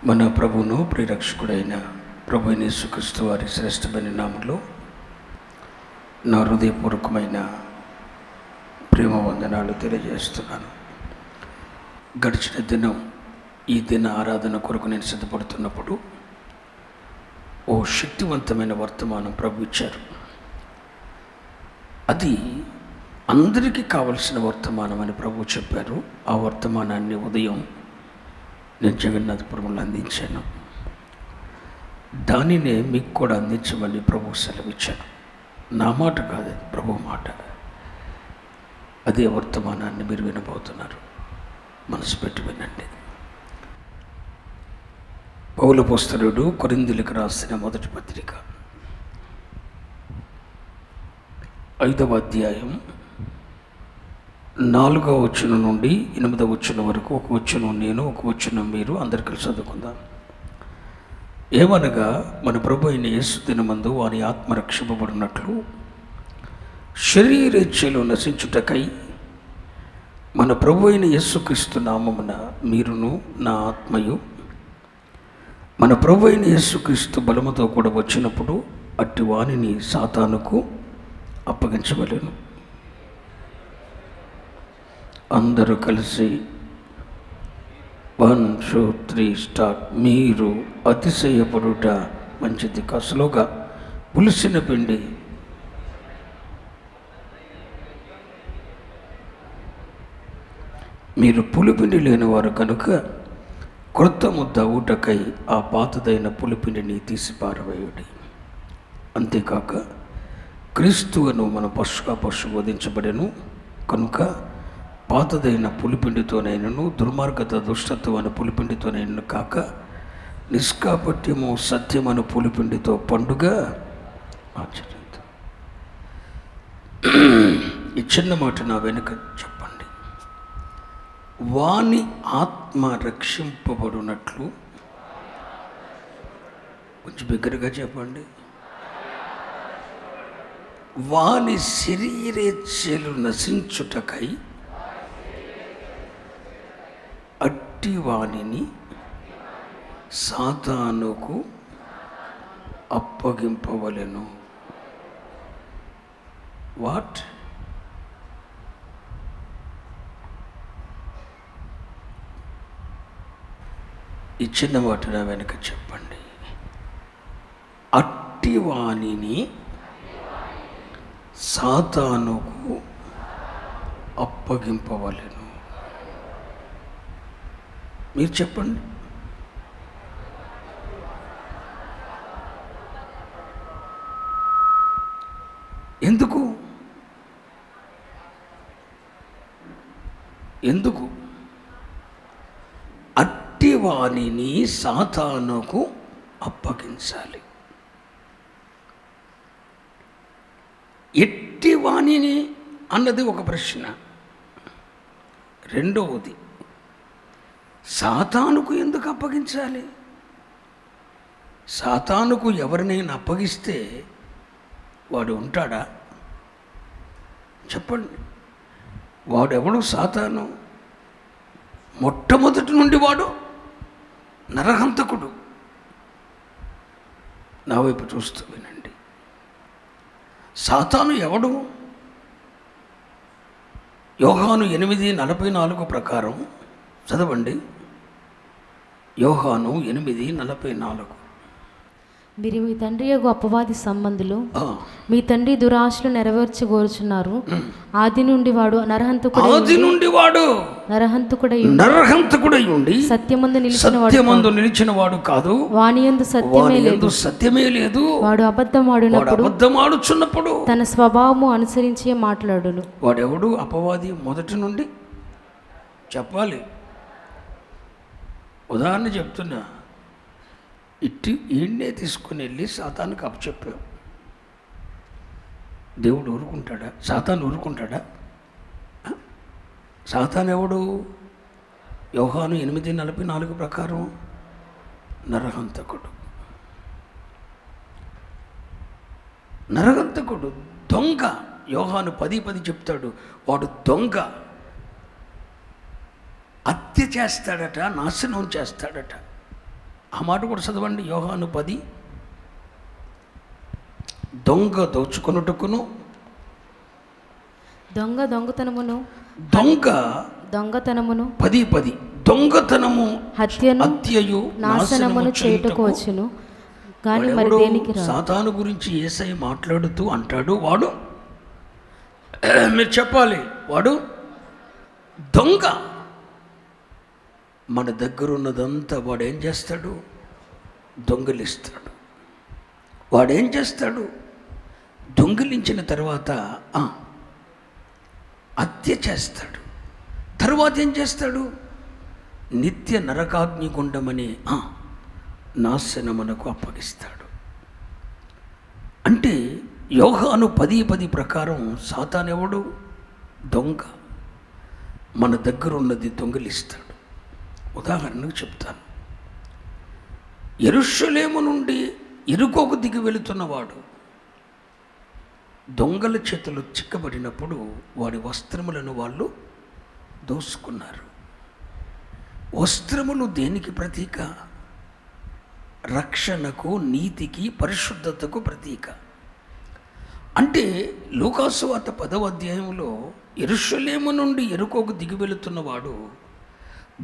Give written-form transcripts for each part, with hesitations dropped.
మన ప్రభువును ప్రియరక్షకుడైన ప్రభు అయిన యేసుక్రీస్తు వారి శ్రేష్టమైన నామంలో నా హృదయపూర్వకమైన ప్రేమ వందనాలు తెలియజేస్తున్నాను. గడిచిన దినం ఈ దిన ఆరాధన కొరకు నేను సిద్ధపడుతున్నప్పుడు ఓ శక్తివంతమైన వర్తమానం ప్రభు ఇచ్చారు. అది అందరికీ కావలసిన వర్తమానం అని ప్రభు చెప్పారు. ఆ వర్తమానాన్ని ఉదయం నేను జగన్నాథపురంలో అందించాను. దానినే మీకు కూడా అందించమని ప్రభు సెలవిచ్చాను. నా మాట కాదు, ప్రభు మాట. అదే వర్తమానాన్ని మీరు వినబోతున్నారు. మనసు పెట్టి వినండి. పౌలు అపోస్తలుడు కొరింథీయులకు రాసిన మొదటి పత్రిక 5వ అధ్యాయం 4వ వచనం నుండి 8వ వచనం వరకు, ఒక వచనం నేను, ఒక వచనం మీరు అందరు కలిసి చదువుకుందాం. ఏమనగా, మన ప్రభు అయిన యేసు దినమందు వాని ఆత్మ రక్షింపబడినట్లు శరీరేచ్ఛలు నశించుటకై మన ప్రభు అయిన యేసుక్రీస్తు నామమున మీరును నా ఆత్మయు మన ప్రభు అయిన యేసుక్రీస్తు బలముతో కూడా వచ్చినప్పుడు అట్టి వానిని సాతానుకు అప్పగించవలెను. అందరూ కలిసి 1 2 3 స్టార్ట్. మీరు అతిశయపడుట మంచిది కసలుగా పులిసిన పిండి మీరు పులిపిండి లేనివారు కనుక క్రొత్త ముద్ద ఊటకై ఆ పాతదైన పులిపిండిని తీసి పారవేయుడి. అంతేకాక క్రీస్తువును మన పశువు వధించబడెను కనుక పాతదైన పులిపిండితోనైనను దుర్మార్గత దుష్టత్వం అనే పులిపిండితోనైనను కాక నిష్కాపట్యము సత్యమను పులిపిండితో పండుగ ఆచరించు. ఈ చిన్న మాట నా వెనుక చెప్పండి. వాని ఆత్మ రక్షింపబడినట్లు, కొంచెం బిగ్గరగా చెప్పండి. వాని శరీరేచ్ఛలు నశించుటకై అట్టి వానిని సాతానుకు అప్పగింపవలెను. వాట్? ఈ చిన్న మాట నా వెనక చెప్పండి. అట్టి వానిని సాతానుకు అప్పగింపవలెను. మీరు చెప్పండి. ఎందుకు? ఎందుకు? అట్టి వానిని సాతానుకు అప్పగించాలి. ఎట్టి వాణిని అన్నది ఒక ప్రశ్న. రెండవది, సాతానుకు ఎందుకు అప్పగించాలి? సాతానుకు ఎవరినైనా అప్పగిస్తే వాడు ఉంటాడా? చెప్పండి. వాడెవడు సాతాను? మొట్టమొదటి నుండి వాడు నరహంతకుడు. నా వైపు చూస్తూ వినండి. సాతాను ఎవడు? యోహాను 8:44 ప్రకారం చదవండి. యోహాను 8:44. మీరు మీ తండ్రి యొక్క అపవాది సంబంధులు, మీ తండ్రి దురాశలు నెరవేర్చగోరుచున్నారు. ఆది నుండి వాడు నరహంతకుడై ఉండి సత్యమందు నిలిచిన వాడు కాదు. వానియందు సత్యమే లేదు. వాడు అబద్ధమాడుచున్నప్పుడు తన స్వభావము అనుసరించే మాట్లాడును. వాడెవడు? అపవాది మొదటి నుండి చెప్పాలి. ఉదాహరణ చెప్తున్నా. ఈయన్నే తీసుకుని వెళ్ళి సాతానుకు అప్పచెప్పావు. దేవుడు ఊరుకుంటాడా? సాతాను ఊరుకుంటాడా? సాతాను ఎవడు? యోహాను 8:44 ప్రకారం నరహంతకుడు. దొంగ. యోహాను 10:10 చెప్తాడు, వాడు దొంగ, హత్య చేస్తాడట, నాశనం చేస్తాడట. ఆ మాట కూడా చదవండి. యోహాను 10. దొంగ దోచుకొనుటకును, దొంగతనమును 10 దొంగతనము హత్యయు నాశనమును చేయుటకు వచ్చును, కానీ మరి దేనికి రాదు. సాతాను గురించి యేసయ్య మాట్లాడుతూ అంటాడు, వాడు మీరు చెప్పాలి, వాడు దొంగ. మన దగ్గర ఉన్నదంతా వాడు ఏం చేస్తాడు? దొంగిలిస్తాడు. వాడేం చేస్తాడు? దొంగిలించిన తర్వాత హత్య చేస్తాడు. తర్వాత ఏం చేస్తాడు? నిత్య నరకాగ్నిగుండమని నాశనమునకు అప్పగిస్తాడు. అంటే యోహాను 10:10 ప్రకారం సాతానెవడు? దొంగ. మన దగ్గర ఉన్నది దొంగిలిస్తాడు. ఉదాహరణకు చెప్తాను. యెరూషలేము నుండి యెరికోకు దిగి వెళుతున్నవాడు దొంగల చేతులు చిక్కబడినప్పుడు వాడి వస్త్రములను వాళ్ళు దోసుకున్నారు. వస్త్రములు దేనికి ప్రతీక? రక్షణకు, నీతికి, పరిశుద్ధతకు ప్రతీక. అంటే లూకాసు వార్త 10వ అధ్యాయంలో యెరూషలేము నుండి యెరికోకు దిగి వెళుతున్నవాడు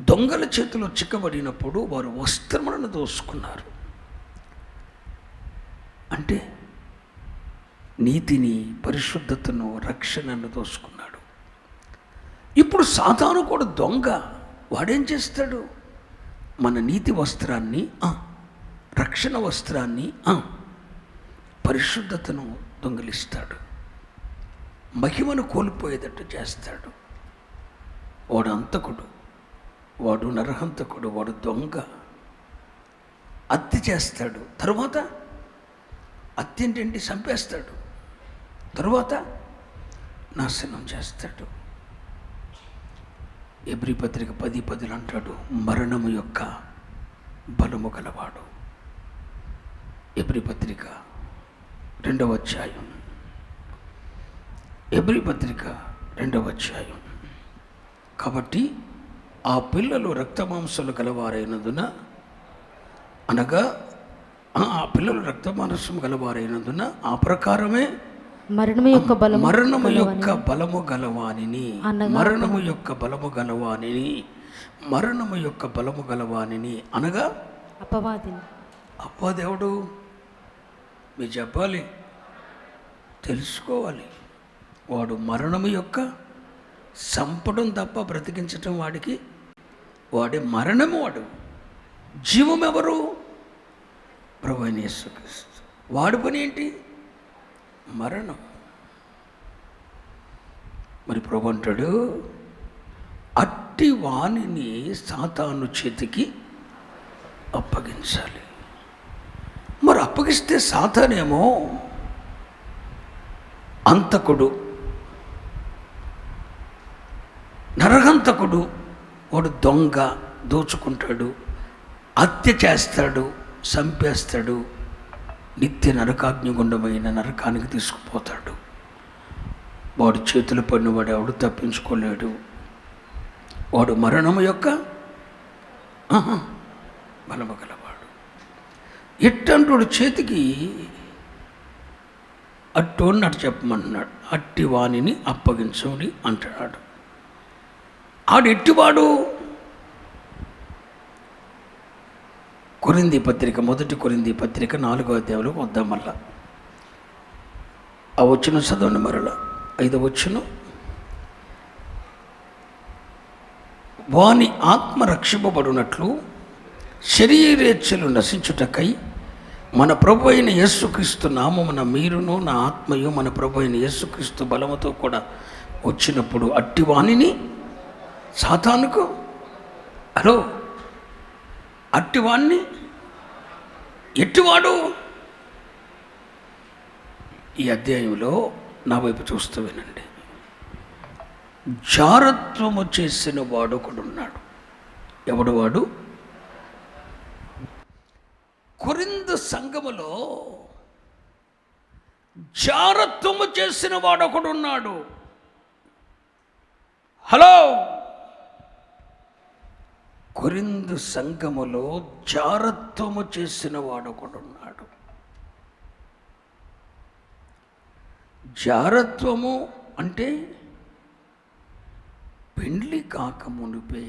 దొంగల చేతిలో చిక్కబడినప్పుడు వారు వస్త్రములను దోసుకున్నారు. అంటే నీతిని, పరిశుద్ధతను, రక్షణను దోసుకున్నాడు. ఇప్పుడు సాతాను కూడా దొంగ. వాడేం చేస్తాడు? మన నీతి వస్త్రాన్ని, రక్షణ వస్త్రాన్ని, పరిశుద్ధతను దొంగిలిస్తాడు. మహిమను కోల్పోయేటట్టు చేస్తాడు. వాడు అంతకుడు, వాడు నరహంతకుడు, వాడు దొంగ. హత్య చేస్తాడు. తరువాత హత్య ఏంటంటే చంపేస్తాడు. తరువాత నాశనం చేస్తాడు. ఎబ్రీ పత్రిక 10:10 అంటాడు, మరణము యొక్క బలము గలవాడు. ఎబ్రీ పత్రిక 2వ అధ్యాయం. ఎబ్రీ పత్రిక 2వ అధ్యాయం. కాబట్టి ఆ పిల్లలు రక్తమాంసాలు గలవారైనందున, అనగా ఆ పిల్లలు రక్తమాంసం గలవారైనందున ఆ ప్రకారమే మరణము యొక్క బలము గలవానిని అనగా అపవాదెవడు? మీరు చెప్పాలి, తెలుసుకోవాలి. వాడు మరణము యొక్క సంపడం తప్ప బ్రతికించటం వాడికి, వాడే మరణము. వాడు జీవం ఎవరు? ప్రభువైన యేసుక్రీస్తు. వాడి పని ఏంటి? మరణం. మరి ప్రభు అంటాడు, అట్టి వాణిని సాతాను చేతికి అప్పగించాలి. మరి అప్పగిస్తే సాతానేమో అంతకుడు, నరహంతకుడు. వాడు దొంగ, దోచుకుంటాడు, హత్య చేస్తాడు, చంపేస్తాడు, నిత్య నరకాగ్నిగుండమైన నరకానికి తీసుకుపోతాడు. వాడు చేతులు పడినవాడు ఎవడు తప్పించుకోలేడు. వాడు మరణము యొక్క బలము గలవాడు. ఎట్టంటోడు చేతికి అట్టోని అటు చెప్పమంటున్నాడు. అట్టి వాణిని అప్పగించమని అంటున్నాడు. ఆడు ఎట్టివాడు? కొరింథీ పత్రిక, 1 కొరింథీ పత్రిక 4వ అధ్యాయంలోకి వద్దాం. మళ్ళా ఆ వచనం చదవండి. మరలా 5వ వచనం. వాని ఆత్మ రక్షింపబడినట్లు శరీరేచ్ఛలు నశించుటకై మన ప్రభు అయిన యేసుక్రీస్తు నామమున మీరును నా ఆత్మయు మన ప్రభు అయిన యేసుక్రీస్తు బలముతో కూడా వచ్చినప్పుడు అట్టి వాణిని సాతానుకు అట్టివాణ్ణి ఎట్టివాడు? ఈ అధ్యాయంలో నా వైపు చూస్తూ వినండి. జారత్వము చేసిన వాడు ఒకడున్నాడు. ఎవడు వాడు? కొరింథు సంఘములో జారత్వము చేసిన వాడు ఒకడున్నాడు. హలో, కొరింథు సంఘములో జారత్వము చేసిన వాడు ఒకడున్నాడు. జారత్వము అంటే పెండ్లి కాక మునిపే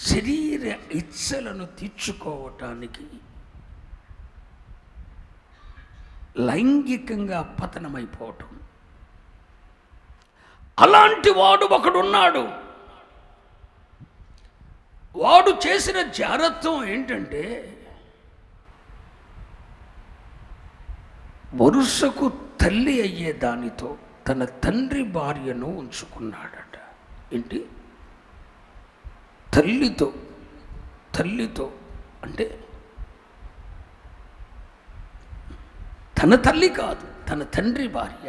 శరీర ఇచ్చలను తీర్చుకోవటానికి లైంగికంగా పతనమైపోవటం. అలాంటి వాడు ఒకడున్నాడు. వాడు చేసిన జారత్వం ఏంటంటే వరుసకు తల్లి అయ్యే దానితో తన తండ్రి భార్యను ఉంచుకున్నాడట. ఏంటి? తల్లితో అంటే తన తల్లి కాదు, తన తండ్రి భార్య.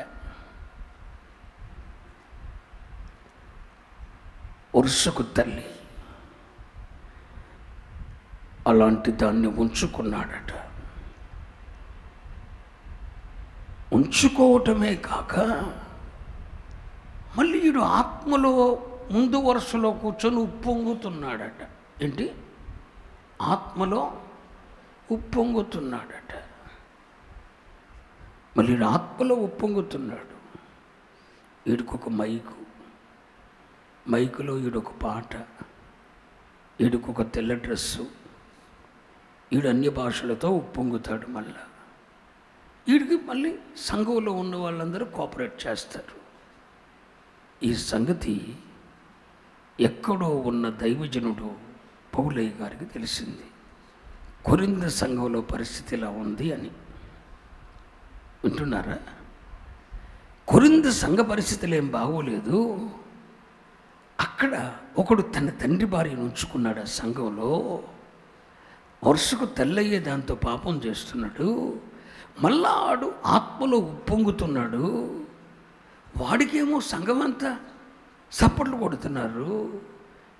వరుసకు తల్లి అలాంటి దాన్ని ఉంచుకున్నాడట. ఉంచుకోవటమే కాక మళ్ళీ వీడు ఆత్మలో ముందు వరుసలో కూర్చొని ఉప్పొంగుతున్నాడట. ఏంటి? ఆత్మలో ఉప్పొంగుతున్నాడట. మళ్ళీ వీడు ఆత్మలో ఉప్పొంగుతున్నాడు. వీడికొక మైకులో వీడొక పాట, వీడికొక తెల్ల డ్రెస్సు, వీడు అన్య భాషలతో ఉప్పొంగుతాడు. వీడికి మళ్ళీ సంఘంలో ఉన్న వాళ్ళందరూ కోఆపరేట్ చేస్తారు. ఈ సంగతి ఎక్కడో ఉన్న దైవజనుడు పౌలయ్య గారికి తెలిసింది. కొరింథు సంఘంలో పరిస్థితి ఇలా ఉంది అని. వింటున్నారా? కొరింథు సంఘ పరిస్థితులు ఏం బాగోలేదు. అక్కడ ఒకడు తన తండ్రి భార్యను ఉంచుకున్నాడు. ఆ సంఘంలో వరుసకు తెల్లయ్యే దాంతో పాపం చేస్తున్నాడు. మళ్ళా ఆడు ఆత్మలో ఉప్పొంగుతున్నాడు. వాడికేమో సంఘమంతా సప్పట్లు కొడుతున్నారు.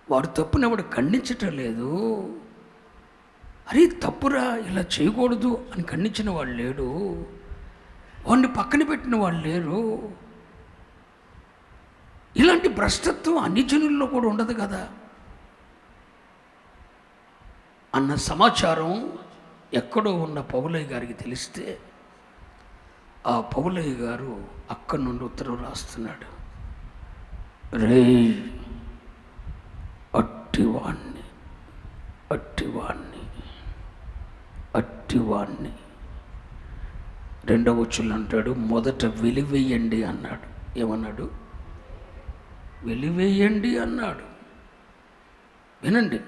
వాడు తప్పుని ఎవడు ఖండించటం లేదు. అరే తప్పురా, ఇలా చేయకూడదు అని ఖండించిన వాళ్ళు లేడు. వాడిని పక్కన పెట్టిన వాళ్ళు లేరు. ఇలాంటి భ్రష్టత్వం అన్ని జనుల్లో కూడా ఉండదు కదా అన్న సమాచారం ఎక్కడో ఉన్న పౌలయ్య గారికి తెలిస్తే ఆ పౌలయ్య గారు అక్కడి నుండి ఉత్తరం రాస్తున్నాడు. రే అట్టివాణ్ణి రెండవ వచనంలో అంటాడు, మొదట వెలివేయండి అన్నాడు. ఏమన్నాడు? వెలివేయండి అన్నాడు. వినండి,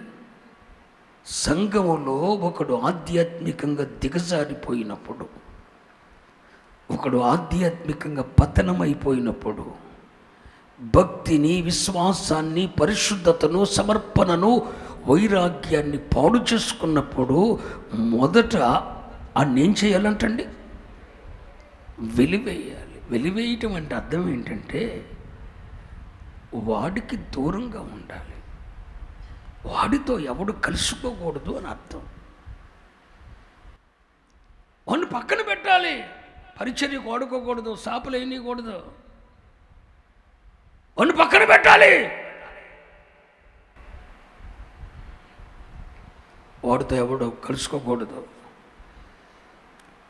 సంఘములో ఒకడు ఆధ్యాత్మికంగా దిగజారిపోయినప్పుడు, ఒకడు ఆధ్యాత్మికంగా పతనమైపోయినప్పుడు, భక్తిని, విశ్వాసాన్ని, పరిశుద్ధతను, సమర్పణను, వైరాగ్యాన్ని పాడు చేసుకున్నప్పుడు మొదట ఏం చేయాలంటండి? వెలివేయాలి. వెలివేయటం అంటే అర్థం ఏంటంటే వాడికి దూరంగా ఉండాలి, వాడితో ఎవడు కలుసుకోకూడదు అని అర్థం. వాడిని పక్కన పెట్టాలి, పరిచర్యకు వాడుకోకూడదు, సాపులు వేయకూడదు, వాడిని పక్కన పెట్టాలి. వాడితో ఎవడు కలుసుకోకూడదు.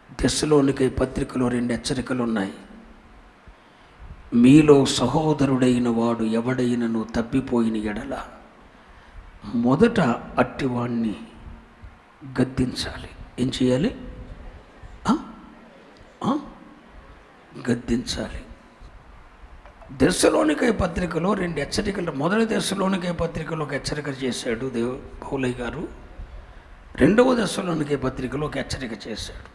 తెస్సలోనికై పత్రికలో 2 హెచ్చరికలు ఉన్నాయి. మీలో సహోదరుడైన వాడు ఎవడైనను తప్పిపోయిన ఎడల మొదట అట్టివాణ్ణి గద్దించాలి. ఏం చేయాలి? గద్దించాలి. తెస్సలోనికై పత్రికలో 2 హెచ్చరికలు, మొదటి తెస్సలోనికై పత్రికలో ఒక హెచ్చరిక చేశాడు పౌలయ్య గారు. రెండవ తెస్సలోనికై పత్రికలో ఒక హెచ్చరిక చేశాడు.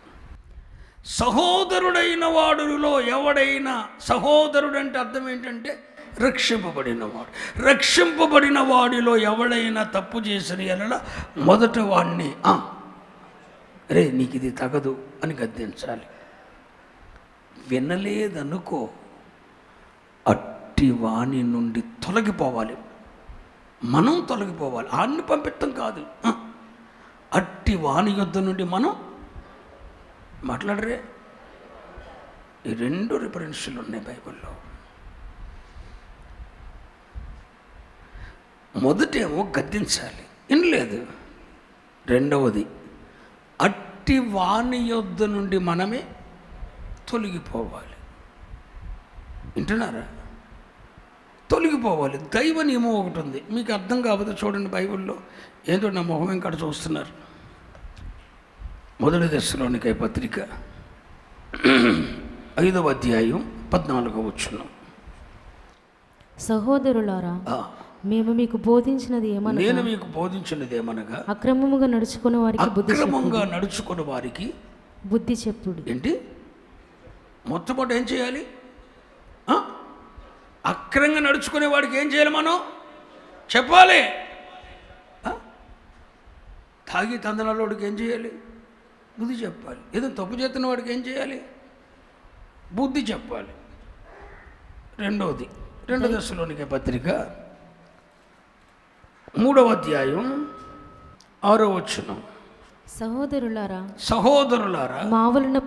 సహోదరుడైన వాడులో ఎవడైనా, సహోదరుడు అంటే అర్థం ఏంటంటే రక్షింపబడినవాడు. రక్షింపబడిన వాడిలో ఎవడైనా తప్పు చేసిన ఎడల మొదట వాడిని రే నీకు ఇది తగదు అని గద్దించాలి. వినలేదనుకో, అట్టి వాణి నుండి తొలగిపోవాలి. మనం తొలగిపోవాలి, ఆడిని పంపిస్తాం కాదు. అట్టి వాణి యొద్ద నుండి మనం మాట్లాడరే. ఈ 2 రిఫరెన్స్లు ఉన్నాయి బైబిల్లో. మొదటేమో గద్దించాలి, వినలేదు. రెండవది, అట్టి వాని యొద్ద నుండి మనమే తొలగిపోవాలి. వింటున్నారా? తొలగిపోవాలి. దైవ నియమం ఒకటి ఉంది, మీకు అర్థం కాకపోతే చూడండి బైబిల్లో. ఏంటో నా మొహం వెంకట చూస్తున్నారు. 1 దశలోనికై పత్రిక 5వ అధ్యాయం 14వ వచనం. సహోదరులారా, మేము మీకు బోధించినది ఏమనగా, నేను మీకు బోధించినది ఏమనగా, అక్రమముగా నడుచుకునే వారికి అక్రమంగా నడుచుకునే వారికి బుద్ధి చెప్పుడు. ఏంటి? మొట్టమొదటి ఏం చేయాలి? అక్రమంగా నడుచుకునే వాడికి ఏం చేయాలి? మనం చెప్పాలి. తాగి తందనాలోడికి ఏం చేయాలి? బుద్ధి చెప్పాలి. ఏదో తప్పు చేస్తున్న వాడికి ఏం చేయాలి? బుద్ధి చెప్పాలి. రెండవది 2 దశలోనికై పత్రిక 3వ అధ్యాయం 6వ వచనం. సహోదరులారా, మా వలన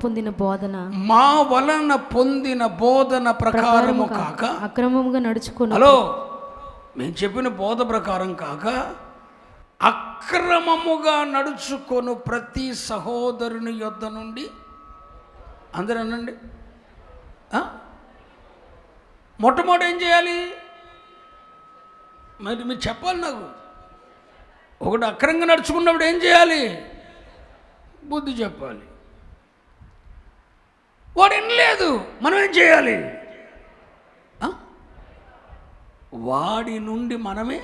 పొందిన బోధన ప్రకారము కాక అక్రమముగా నడుచుకుని, హలో, మేము చెప్పిన బోధ ప్రకారం కాక అక్రమముగా నడుచుకొను ప్రతి సహోదరుని యొద్ద నుండి, అందరూ అనండి, మొట్టమొదటి ఏం చేయాలి? మరి మీరు చెప్పాలి నాకు. ఒకటి అక్రమంగా నడుచుకున్నప్పుడు ఏం చేయాలి? బుద్ధి చెప్పాలి. వాడు వినలేదు, మనం ఏం చేయాలి? వాడి నుండి మనమే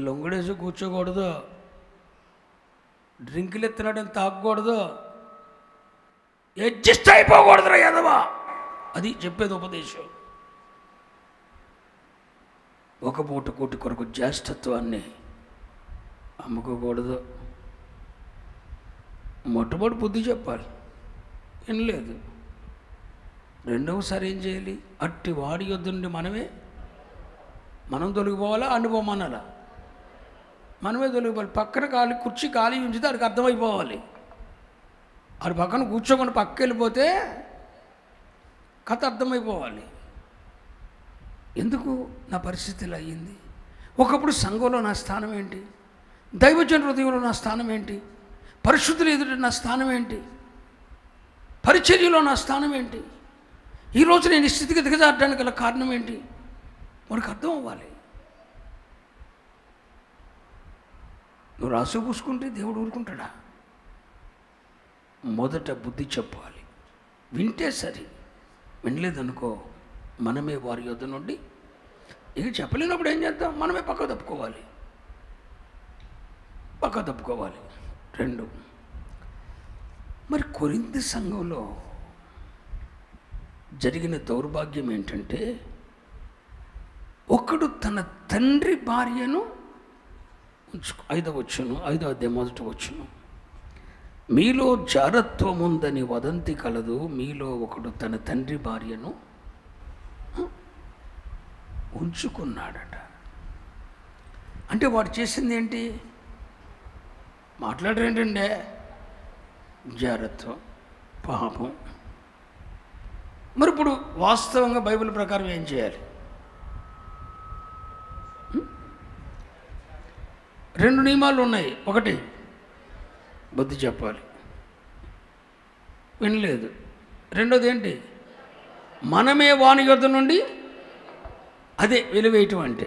లొంగుడేసి కూర్చోకూడదు, డ్రింకులు ఎత్తినడని తాగకూడదు, అడ్జస్ట్ అయిపోకూడదురా ఎదవా. అది చెప్పేది ఉపదేశం. ఒక పూట కోటి కొరకు జ్యేష్ఠత్వాన్ని అమ్ముకోకూడదు. మొట్టమొదటి బుద్ధి చెప్పాలి, వినలేదు. రెండవసారి ఏం చేయాలి? అట్టి వాడి యొద్ద నుండి మనం తొలగిపోవాలా? అనుభవమనాలా? మనమే తొలగిపోవాలి. పక్కన కుర్చీ ఖాళీ ఉంచితే వాడికి అర్థమైపోవాలి. వాడి పక్కన కూర్చోకుండా పక్కకి వెళ్ళిపోతే కథ అర్థమైపోవాలి. ఎందుకు నా పరిస్థితి ఇలా అయ్యింది? ఒకప్పుడు సంఘంలో నా స్థానం ఏంటి? దైవజన హృదయంలో నా స్థానం ఏంటి? పరిశుద్ధుల ఎదుట నా స్థానం ఏంటి? పరిచర్యలో నా స్థానం ఏంటి? ఈరోజు నేను ఈ స్థితికి దిగజారడానికి గల కారణం ఏంటి? వాడికి అర్థం అవ్వాలి. నువ్వు రాసు పూసుకుంటే దేవుడు ఊరుకుంటాడా? మొదట బుద్ధి చెప్పాలి. వింటే సరి, వినలేదనుకో మనమే వారి యొద్ద నుండి, ఇక చెప్పలేనప్పుడు ఏం చేద్దాం? మనమే పక్క తప్పుకోవాలి. 2, మరి కొరింథీ సంఘంలో జరిగిన దౌర్భాగ్యం ఏంటంటే, ఒకడు తన తండ్రి భార్యను 5వ అధ్యాయం 1వ వచనం. మీలో జారత్వం ఉందని వదంతి కలదు, మీలో ఒకడు తన తండ్రి భార్యను ఉంచుకున్నాడట. అంటే వాడు చేసింది ఏంటి? మాట్లాడరేంటండే? జారత్వం, పాపం. మరి ఇప్పుడు వాస్తవంగా బైబిల్ ప్రకారం ఏం చేయాలి? 2 నియమాలు ఉన్నాయి. ఒకటి, బుద్ధి చెప్పాలి, వినలేదు. రెండోది ఏంటి? మనమే వాని యొద్ద నుండి, అదే వెలివేయటం అంటే.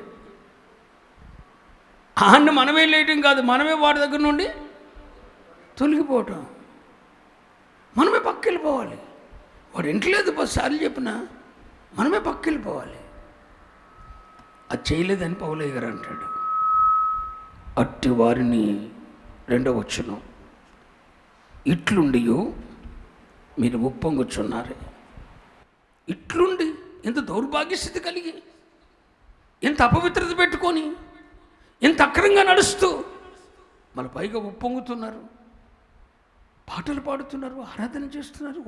ఆన్ని మనమే లేయటం కాదు, మనమే వాడి దగ్గర నుండి తొలగిపోవటం. మనమే పక్కెళ్ళిపోవాలి. వాడు వింటలేదు 10 సార్లు చెప్పినా మనమే పక్కెళ్ళిపోవాలి. అది చేయలేదని పౌలయ్య గారు అంటాడు. అట్టి వారిని 2వ వచనం, ఇట్లుండి మీరు ఉప్పొంగుచున్నారే. ఇట్లుండి ఎంత దౌర్భాగ్య స్థితి కలిగి, ఎంత అపవిత్రత పెట్టుకొని, ఎంత అక్రంగా నడుస్తూ మళ్ళీ పైగా ఉప్పొంగుతున్నారు. పాటలు పాడుతున్నారు, ఆరాధన చేస్తున్నారు,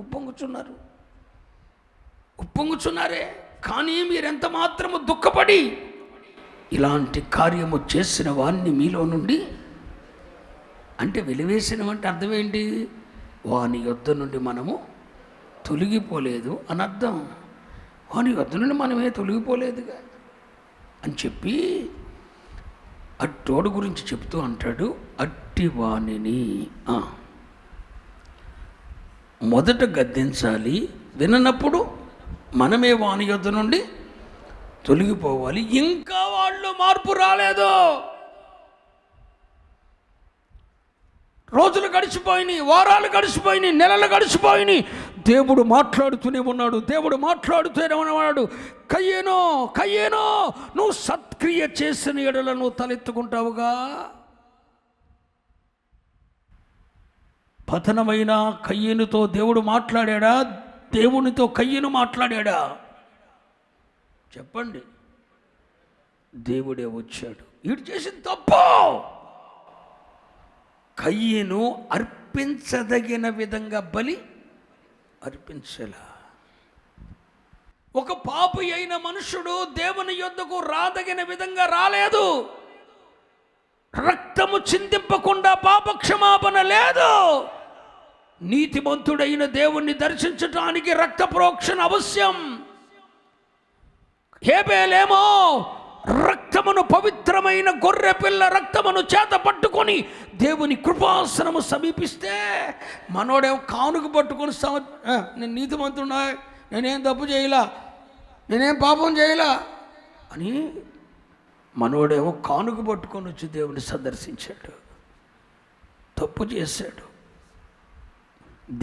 ఉప్పొంగుచున్నారే. కానీ మీరెంత మాత్రము దుఃఖపడి ఇలాంటి కార్యము చేసిన వారిని మీలో నుండి, అంటే వెలివేసినవంటే అర్థం ఏంటి? వాని యొద్ద నుండి మనము తొలగిపోలేదు అని అర్థం. వాని యొద్ద నుండి మనమే తొలగిపోలేదుగా అని చెప్పి అట్టోడు గురించి చెప్తూ అంటాడు, అట్టి వాణిని మొదట గద్దించాలి, విననప్పుడు మనమే వాని యొద్ద నుండి తొలగిపోవాలి. ఇంకా వాళ్ళు మార్పు రాలేదు. రోజులు గడిచిపోయినాయి, వారాలు గడిచిపోయినాయి, నెలలు గడిచిపోయినాయి. దేవుడు మాట్లాడుతూనే ఉన్నాడు. దేవుడు మాట్లాడుతూనే ఉన్నాడు. కయ్యేనో కయ్యేనో, నువ్వు సత్క్రియ చేసిన ఎడల నువ్వు తలెత్తుకుంటావుగా. పతనమైన కయ్యేనుతో దేవుడు మాట్లాడా? దేవునితో కయ్యేను మాట్లాడా? చెప్పండి. దేవుడే వచ్చాడు. వీడు చేసిన తప్పు. కయ్యేను అర్పించదగిన విధంగా బలి అర్పించలా. ఒక పాపి అయిన మనుషుడు దేవుని యొద్దకు రాదగిన విధంగా రాలేదు. రక్తము చిందింపకుండా పాప క్షమాపణ లేదు. నీతిమంతుడైన దేవుణ్ణి దర్శించటానికి రక్త ప్రోక్షణ అవశ్యం. హేబేలేమో రక్తమును, పవిత్రమైన గొర్రె పిల్ల రక్తమును చేత పట్టుకొని దేవుని కృపాసనము సమీపిస్తే, మనోడేమో కానుక పట్టుకొని నేను నీతిమంతున్నా, నేనేం తప్పు చేయలా, నేనేం పాపం చేయలా అని మనోడేమో కానుక పట్టుకొని వచ్చి దేవుని సందర్శించాడు. తప్పు చేశాడు.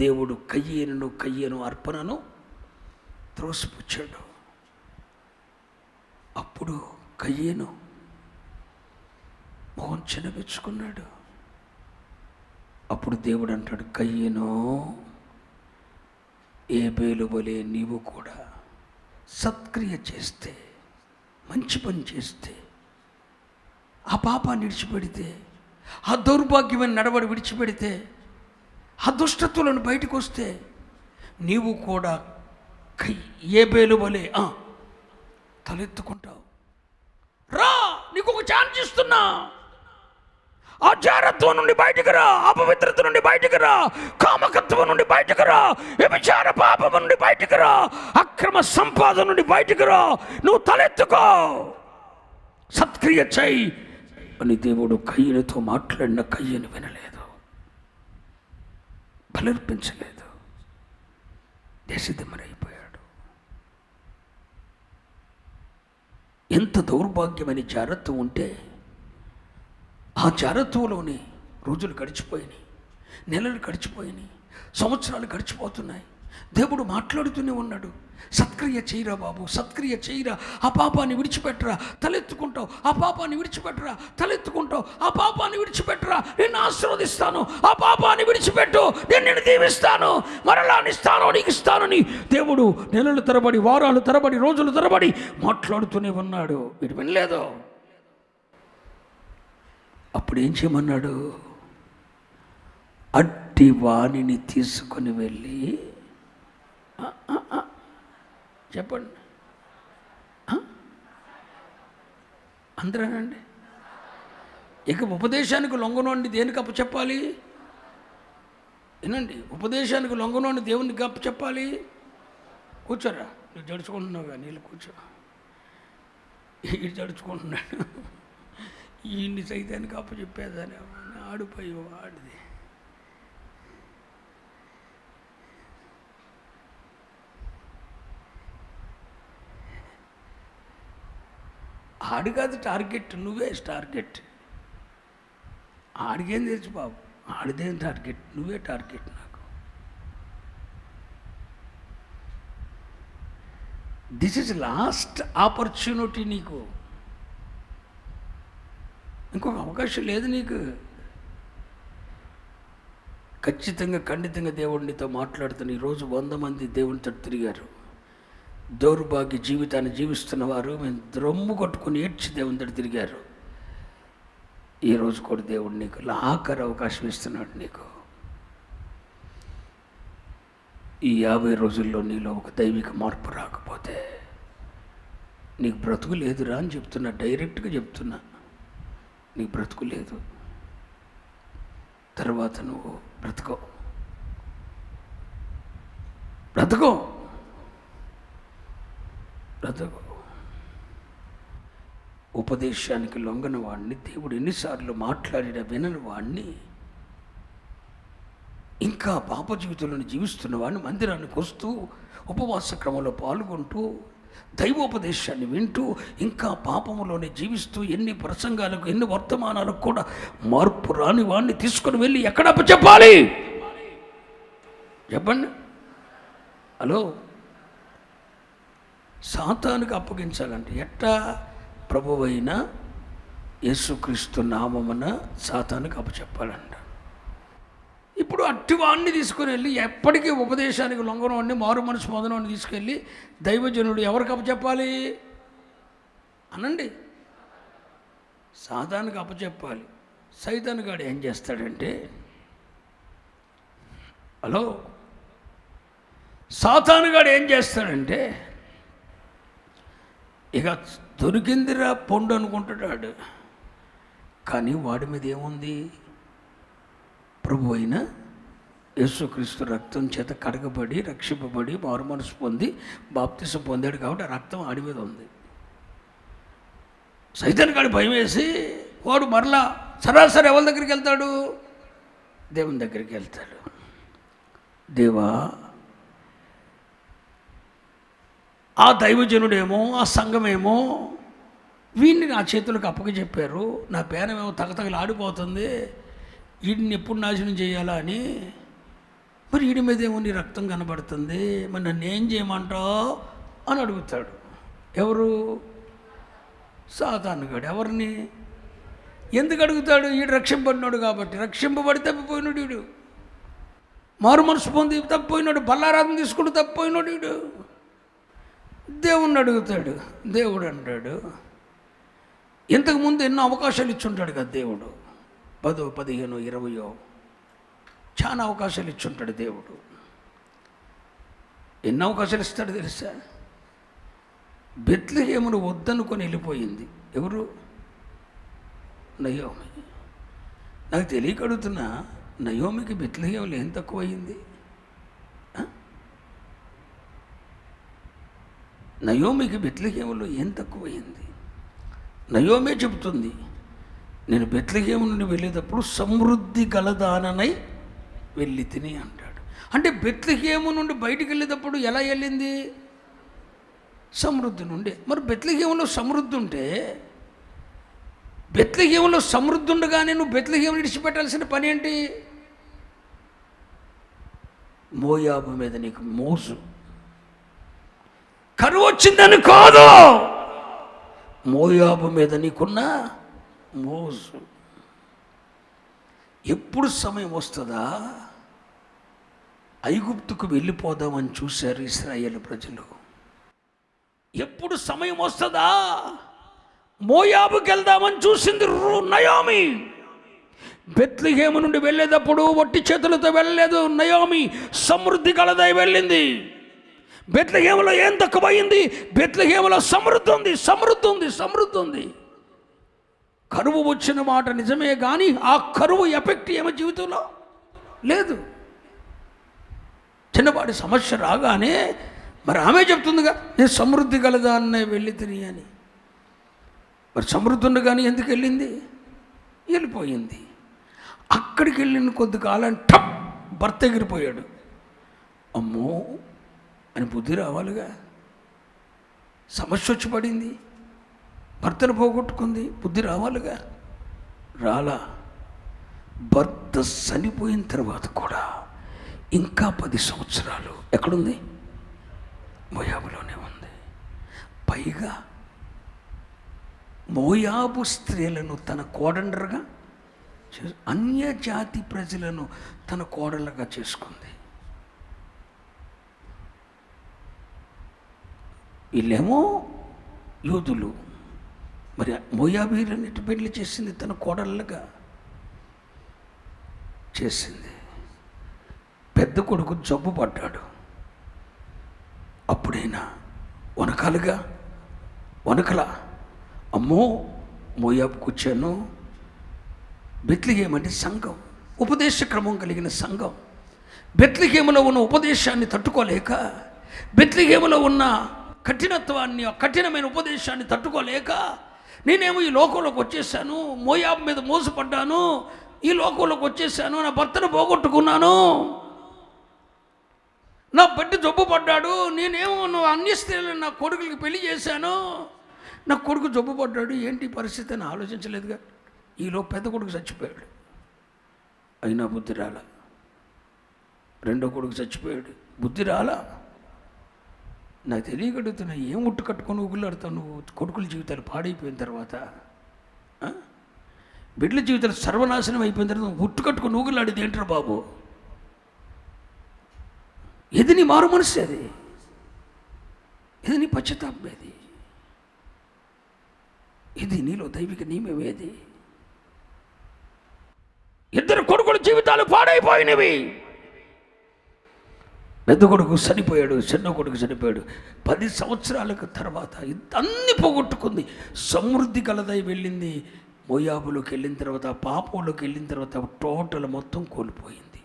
దేవుడు కయ్యేను అర్పణను త్రోసిపుచ్చాడు. అప్పుడు కయ్యేను మొహం చిన్నబెచ్చుకున్నాడు. అప్పుడు దేవుడు అంటాడు, కయ్యేను, హేబేలు వలె నీవు కూడా సత్క్రియ చేస్తే, మంచి పని చేస్తే, ఆ పాపాన్ని విడిచిపెడితే, ఆ దౌర్భాగ్యమైన నడవడి విడిచిపెడితే, ఆ దుష్టత్వలను బయటకు వస్తే, నీవు కూడా హేబేలు వలె తలెత్తుకుంటావు. రా, నీకు ఒక ఛాన్స్ ఇస్తున్నా. ఆ జారత్వం నుండి బయటకు రా, అపవిత్రత నుండి బయటకు రా, కామకత్వం నుండి బయటకు రా, వ్యభిచార పాపం నుండి బయటకు రా, అక్రమ సంపాదన నుండి బయటకు రా. నువ్వు తలెత్తుకో, సత్క్రియ చేయి అని దేవుడు కయ్యేనుతో మాట్లాడిన కయ్యేను వినలేదు, బలర్పించలేదు, దేశదిమ్మరైపోయాడు. ఎంత దౌర్భాగ్యమైన జారత్వం ఉంటే ఆ జారత్వంలోనే రోజులు గడిచిపోయినాయి, నెలలు గడిచిపోయినాయి, సంవత్సరాలు గడిచిపోతున్నాయి. దేవుడు మాట్లాడుతూనే ఉన్నాడు, సత్క్రియ చేయరా బాబు, సత్క్రియ చేయరా, ఆ పాపాన్ని విడిచిపెట్టరా, తలెత్తుకుంటావు, ఆ పాపాన్ని విడిచిపెట్టరా, తలెత్తుకుంటావు, ఆ పాపాన్ని విడిచిపెట్టరా, నిన్ను ఆశీర్వదిస్తాను, ఆ పాపాన్ని విడిచిపెట్టు, నేను నిన్ను దీవిస్తాను, మరలాని ఇస్తాను, నీకు ఇస్తానని దేవుడు నెలలు తరబడి, వారాలు తరబడి, రోజులు తరబడి మాట్లాడుతూనే ఉన్నాడు. వీడు వినలేదు. అప్పుడు ఏం చేయమన్నాడు? అట్టి వాణిని తీసుకొని వెళ్ళి, చెప్పండి అందరేనండి, ఇక ఉపదేశానికి లొంగనోండి దేనికి అప్పు చెప్పాలి? వినండి, ఉపదేశానికి లొంగనోండి దేవునికి అప్పు చెప్పాలి. కూర్చోరా, నువ్వు జడుచుకుంటున్నావుగా, నీళ్ళు కూర్చో. ఈడు జడుచుకుంటున్నాడు, ఈయన్ని సైతానికి అప్పు చెప్పేదాన్ని ఆడిపోయి వాడిది. ఆడి కాదు టార్గెట్, నువ్వే టార్గెట్. ఆడికేం తెలుసు బాబు, ఆడిదేం టార్గెట్, నువ్వే టార్గెట్ నాకు. దిస్ ఇస్ లాస్ట్ ఆపర్చునిటీ నీకు, ఇంకొక అవకాశం లేదు నీకు. ఖచ్చితంగా ఖండితంగా దేవుడినితో మాట్లాడుతున్న ఈరోజు 100 మంది దేవునితో తిరిగారు. దౌర్భాగ్య జీవితాన్ని జీవిస్తున్న వారు మేము రొమ్ము కొట్టుకుని ఏడ్చి దేవుని దగ్గర తిరిగారు. ఈరోజు కూడా దేవుడు నీకు ఆఖరి అవకాశం ఇస్తున్నాడు. నీకు ఈ 50 రోజుల్లో నీలో ఒక దైవిక మార్పు రాకపోతే నీకు బ్రతుకు లేదురా అని చెప్తున్నా, డైరెక్ట్గా చెప్తున్నా. నీకు బ్రతుకు లేదు, తర్వాత నువ్వు బ్రతుకో. ఉపదేశానికి లొంగని వాడిని, దేవుడు ఎన్నిసార్లు మాట్లాడిన వినని వాడిని, ఇంకా పాప జీవితంలో జీవిస్తున్న వాడిని మందిరానికి వస్తూ ఉపవాస క్రమంలో పాల్గొంటూ దైవోపదేశాన్ని వింటూ ఇంకా పాపములోనే జీవిస్తూ ఎన్ని ప్రసంగాలకు ఎన్ని వర్తమానాలకు కూడా మార్పు రాని వాడిని తీసుకొని వెళ్ళి ఎక్కడ అప్పచెప్పాలి చెప్పండి? హలో, సాతానుకు అప్పగించాలంటే ఎట్టా? ప్రభువైన యేసుక్రీస్తు నామమున సాతానుకు అప్పచెప్పాలంట. ఇప్పుడు అట్టివాడిని తీసుకుని వెళ్ళి ఎప్పటికీ ఉపదేశానికి లొంగనవాడిని, మారు మనసు మొదలవాడిని తీసుకెళ్ళి దైవజనుడు ఎవరికి అప్పచెప్పాలి అనండి? సాతానుకు అప్పచెప్పాలి. సైతాను గాడు ఏం చేస్తాడంటే, హలో, సాతాను గాడు ఏం చేస్తాడంటే, ఇక దొరికిందిరా పొండు అనుకుంటున్నాడు. కానీ వాడి మీద ఏముంది? ప్రభు అయిన యేసుక్రీస్తు రక్తం చేత కడగబడి రక్షింపబడి మారు మనసు పొంది బాప్తిసం పొందాడు కాబట్టి ఆ రక్తం ఆడి మీద ఉంది. సైతాన్ గాడి భయం వేసి వాడు మరలా సరాసరి ఎవరి దగ్గరికి వెళ్తాడు? దేవుని దగ్గరికి వెళ్తాడు. దేవా, ఆ దైవజనుడేమో ఆ సంఘమేమో వీడిని నా చేతులకు అప్పగచెప్పారు, నా పేనమేమో తగతగలాడిపోతుంది, వీడిని ఎప్పుడు నాశనం చేయాలా అని. మరి వీడి మీద ఏమో నీ రక్తం కనబడుతుంది, మరి నన్ను ఏం చేయమంటావు అని అడుగుతాడు. ఎవరు? సాతానుగాడు. ఎవరిని? ఎందుకు అడుగుతాడు? వీడు రక్షింపబడినాడు కాబట్టి. రక్షింపబడి తప్పిపోయినాడు వీడు, మారు మనసు పొంది తప్పిపోయినాడు, బల్లారాధన తీసుకుంటూ తప్పిపోయినాడు వీడు. దేవుణ్ణి అడుగుతాడు. దేవుడు అంటాడు, ఇంతకుముందు ఎన్నో అవకాశాలు ఇచ్చుంటాడు కదా దేవుడు, 10, 15, 20 చాలా అవకాశాలు ఇచ్చుంటాడు దేవుడు. ఎన్ని అవకాశాలు ఇస్తాడు తెలుసా? బెత్లెహేమును వద్దనుకొని వెళ్ళిపోయింది ఎవరు? నయోమి. నాకు తెలియక అడుగుతున్నా, నయోమికి బెత్లెహేములో ఏం తక్కువయింది? నయోమికి బెత్లెహేములో ఏం తక్కువయింది? నయోమే చెబుతుంది, నేను బెత్లెహేము నుండి వెళ్ళేటప్పుడు సమృద్ధి గలదాననై వెళ్ళి తిని అంటాడు. అంటే బెత్లెహేము నుండి బయటికి వెళ్ళేటప్పుడు ఎలా వెళ్ళింది? సమృద్ధి నుండి. మరి బెత్లెహేములో సమృద్ధి ఉంటే, బెత్లెహేములో సమృద్ధి ఉండగానే నువ్వు బెత్లెహేమును విడిచిపెట్టాల్సిన పని ఏంటి? మోయాబు మీద నీకు మోజు. కరువు వచ్చిందని కాదు, మోయాబు మీద నీకున్న మోజు. ఎప్పుడు సమయం వస్తుందా? ఐగుప్తుకు వెళ్ళిపోదామని చూశారు ఇశ్రాయేలు ప్రజలు. ఎప్పుడు సమయం వస్తుందా? మోయాబుకి వెళ్దామని చూసింది నయోమి. బెత్లెహేము నుండి వెళ్ళేటప్పుడు వట్టి చేతులతో వెళ్ళలేదు నయోమి, సమృద్ధి కలదై వెళ్ళింది. బెత్లెహేములో ఏం తక్కువయింది? బెత్లెహేములో సమృద్ధి ఉంది, సమృద్ధి ఉంది, సమృద్ధి ఉంది. కరువు వచ్చిన మాట నిజమే, కానీ ఆ కరువు ఎఫెక్ట్ ఏమో జీవితంలో లేదు. చిన్నపాటి సమస్య రాగానే మరి ఆమె చెప్తుందిగా, నేను సమృద్ధి కలదాన్నే వెళ్ళి తిని అని. మరి సమృద్ధి ఉండగానే ఎందుకు వెళ్ళింది? వెళ్ళిపోయింది. అక్కడికి వెళ్ళిన కొద్ది కాలం టప్ భర్త ఎగిరిపోయాడు. అమ్మో అని బుద్ధి రావాలిగా. సమస్య వచ్చి పడింది, భర్తను పోగొట్టుకుంది, బుద్ధి రావాలిగా. రాలా. భర్త చనిపోయిన తర్వాత కూడా ఇంకా 10 సంవత్సరాలు ఎక్కడుంది? మోయాబులోనే ఉంది. పైగా మోయాబు స్త్రీలను తన కోడండ్రగా, అన్యజాతి ప్రజలను తన కోడళ్ళగా చేసుకుంది. వీళ్ళేమో యూదులు, మరి మోయాబీలన్నిటి పెళ్లి చేసింది తన కోడళ్ళగా చేసింది. పెద్ద కొడుకు జబ్బు పడ్డాడు. అప్పుడైనా వనకల అమ్మో మోయాబుకు వచ్చాను. బెత్లెహేము అంటే సంఘం, ఉపదేశ క్రమం కలిగిన సంఘం. బెత్లెహేములో ఉన్న ఉపదేశాన్ని తట్టుకోలేక, బెత్లెహేములో ఉన్న కఠినత్వాన్ని, కఠినమైన ఉపదేశాన్ని తట్టుకోలేక నేనేమో ఈ లోకంలోకి వచ్చేసాను, మోయాబు మీద మోసపడ్డాను, ఈ లోకంలోకి వచ్చేసాను, నా భర్తను పోగొట్టుకున్నాను, నా బిడ్డ జబ్బు పడ్డాడు, నేనేమో అన్య స్త్రీలను నా కొడుకులకి పెళ్లి చేశాను, నా కొడుకు జబ్బు పడ్డాడు, ఏంటి పరిస్థితి అని ఆలోచించలేదుగా. ఈలో పెద్ద కొడుకు చచ్చిపోయాడు, అయినా బుద్ధి రాల. రెండో కొడుకు చచ్చిపోయాడు, బుద్ధి రాలా. నాకు తెలియగలుగుతున్నా, ఏం ఉట్టు కట్టుకొని ఊగులాడుతావు నువ్వు? కొడుకుల జీవితాలు పాడైపోయిన తర్వాత, బిడ్డల జీవితాలు సర్వనాశనం అయిపోయిన తర్వాత ఉట్టు కట్టుకొని ఊగులాడేది ఏంటరా బాబు? ఇది నీ మారు మనసు, అది ఇది నీ పశ్చాత్తాపం, ఇది నీలో దైవిక నియమం. ఏది? ఇద్దరు కొడుకుల జీవితాలు పాడైపోయినవి. పెద్ద కొడుకు చనిపోయాడు, చిన్న కొడుకు చనిపోయాడు. 10 సంవత్సరాలకు తర్వాత అన్ని పోగొట్టుకుంది. సమృద్ధి కలదై వెళ్ళింది. మోయాబులోకి వెళ్ళిన తర్వాత, పాపంలోకి వెళ్ళిన తర్వాత టోటల్ మొత్తం కోల్పోయింది.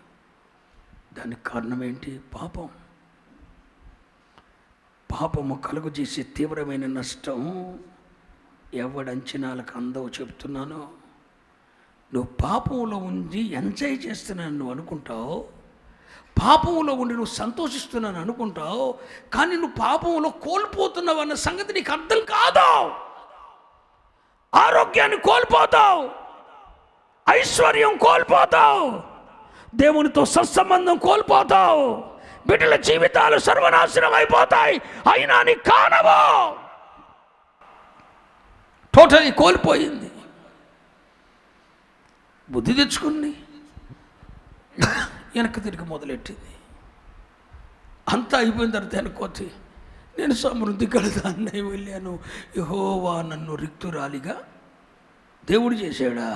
దానికి కారణం ఏంటి? పాపం. పాపము కలుగు చేసే తీవ్రమైన నష్టం ఎవడంచనాలకు అందవు చెప్తున్నాను. నువ్వు పాపంలో ఉండి ఎంజాయ్ చేస్తున్నాను నువ్వు అనుకుంటావు, పాపంలో ఉండి నువ్వు సంతోషిస్తున్నాను అనుకుంటావు, కానీ నువ్వు పాపంలో కోల్పోతున్నావు అన్న సంగతి నీకు అర్థం కాదు. ఆరోగ్యాన్ని కోల్పోతావు, ఐశ్వర్యం కోల్పోతావు, దేవునితో సత్సంబంధం కోల్పోతావు, బిడ్డల జీవితాలు సర్వనాశనం అయిపోతాయి. అయినా నీ కానవో టోటలీ కోల్పోయింది. బుద్ధి తెచ్చుకుని వెనక్కి తిరిగి మొదలెట్టింది. అంతా అయిపోయిన తర్వాత వెనక్కొచ్చి, నేను సమృద్ధి కలదాన్ని వెళ్ళాను, యెహోవా నన్ను రిక్తురాలిగా దేవుడు చేశాడా,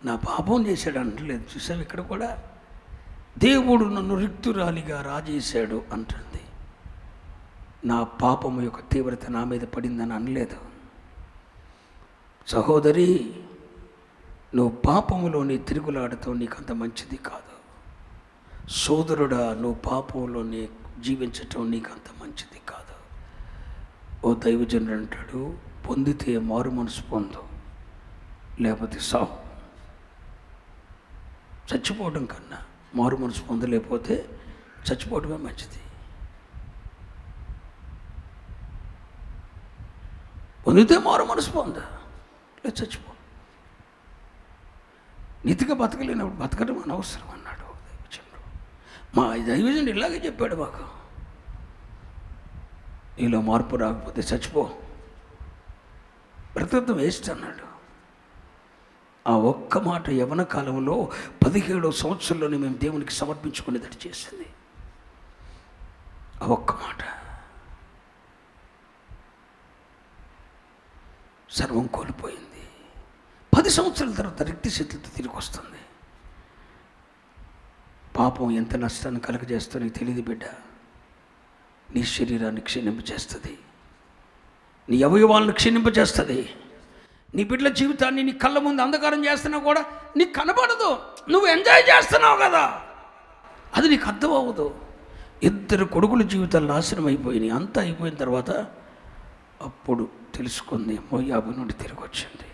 నా పాపం చేశాడు అంటలేదు. చూసావు, ఇక్కడ కూడా దేవుడు నన్ను రిక్తురాలిగా రాజేశాడు అంటుంది. నా పాపము యొక్క తీవ్రత నా మీద పడిందని అనలేదు. సహోదరి, నువ్వు పాపములోని తిరుగులాడటం నీకు అంత మంచిది కాదు. సోదరుడా, నువ్వు పాపంలోనే జీవించటం నీకు అంత మంచిది కాదు. ఓ దైవజనుడు అంటాడు, పొందితే మారు మనసు పొందు, లేకపోతే సావు. చచ్చిపోవడం కన్నా మారు మనసు పొందలేకపోతే చచ్చిపోవడమే మంచిది. పొందితే మారు మనసు పొంద, లేదు చచ్చిపో. నీతిగా బతకలేనప్పుడు బతకడం అనవసరం అన్నాడు దైవజనుడు. మా దైవజనుడు ఇలాగే చెప్పాడు మాకు, నీలో మార్పు రాకపోతే చచ్చిపో, బ్రతకడం వేస్ట్ అన్నాడు. ఆ ఒక్క మాట యవ్వన కాలంలో 17వ సంవత్సరంలోనే మేము దేవునికి సమర్పించుకునేటట్టు చేసింది. ఆ ఒక్క మాట సర్వం కోల్పోయింది. 10 సంవత్సరాల తర్వాత రిక్తి స్థితితో తిరిగి వస్తుంది. పాపం ఎంత నష్టాన్ని కలగజేస్తుందో నీకు తెలియదు బిడ్డ. నీ శరీరాన్ని క్షీణింపజేస్తుంది, నీ అవయవాలను క్షీణింపజేస్తుంది, నీ బిడ్డల జీవితాన్ని నీ కళ్ళ ముందు అంధకారం చేస్తున్నా కూడా నీకు కనబడదు. నువ్వు ఎంజాయ్ చేస్తున్నావు కదా, అది నీకు అర్థం అవ్వదు. 2 కొడుకుల జీవితాలు నాశనం అయిపోయినాయి. అంతా అయిపోయిన తర్వాత అప్పుడు తెలుసుకుంది, మోయాబు నుండి తిరిగి వచ్చింది.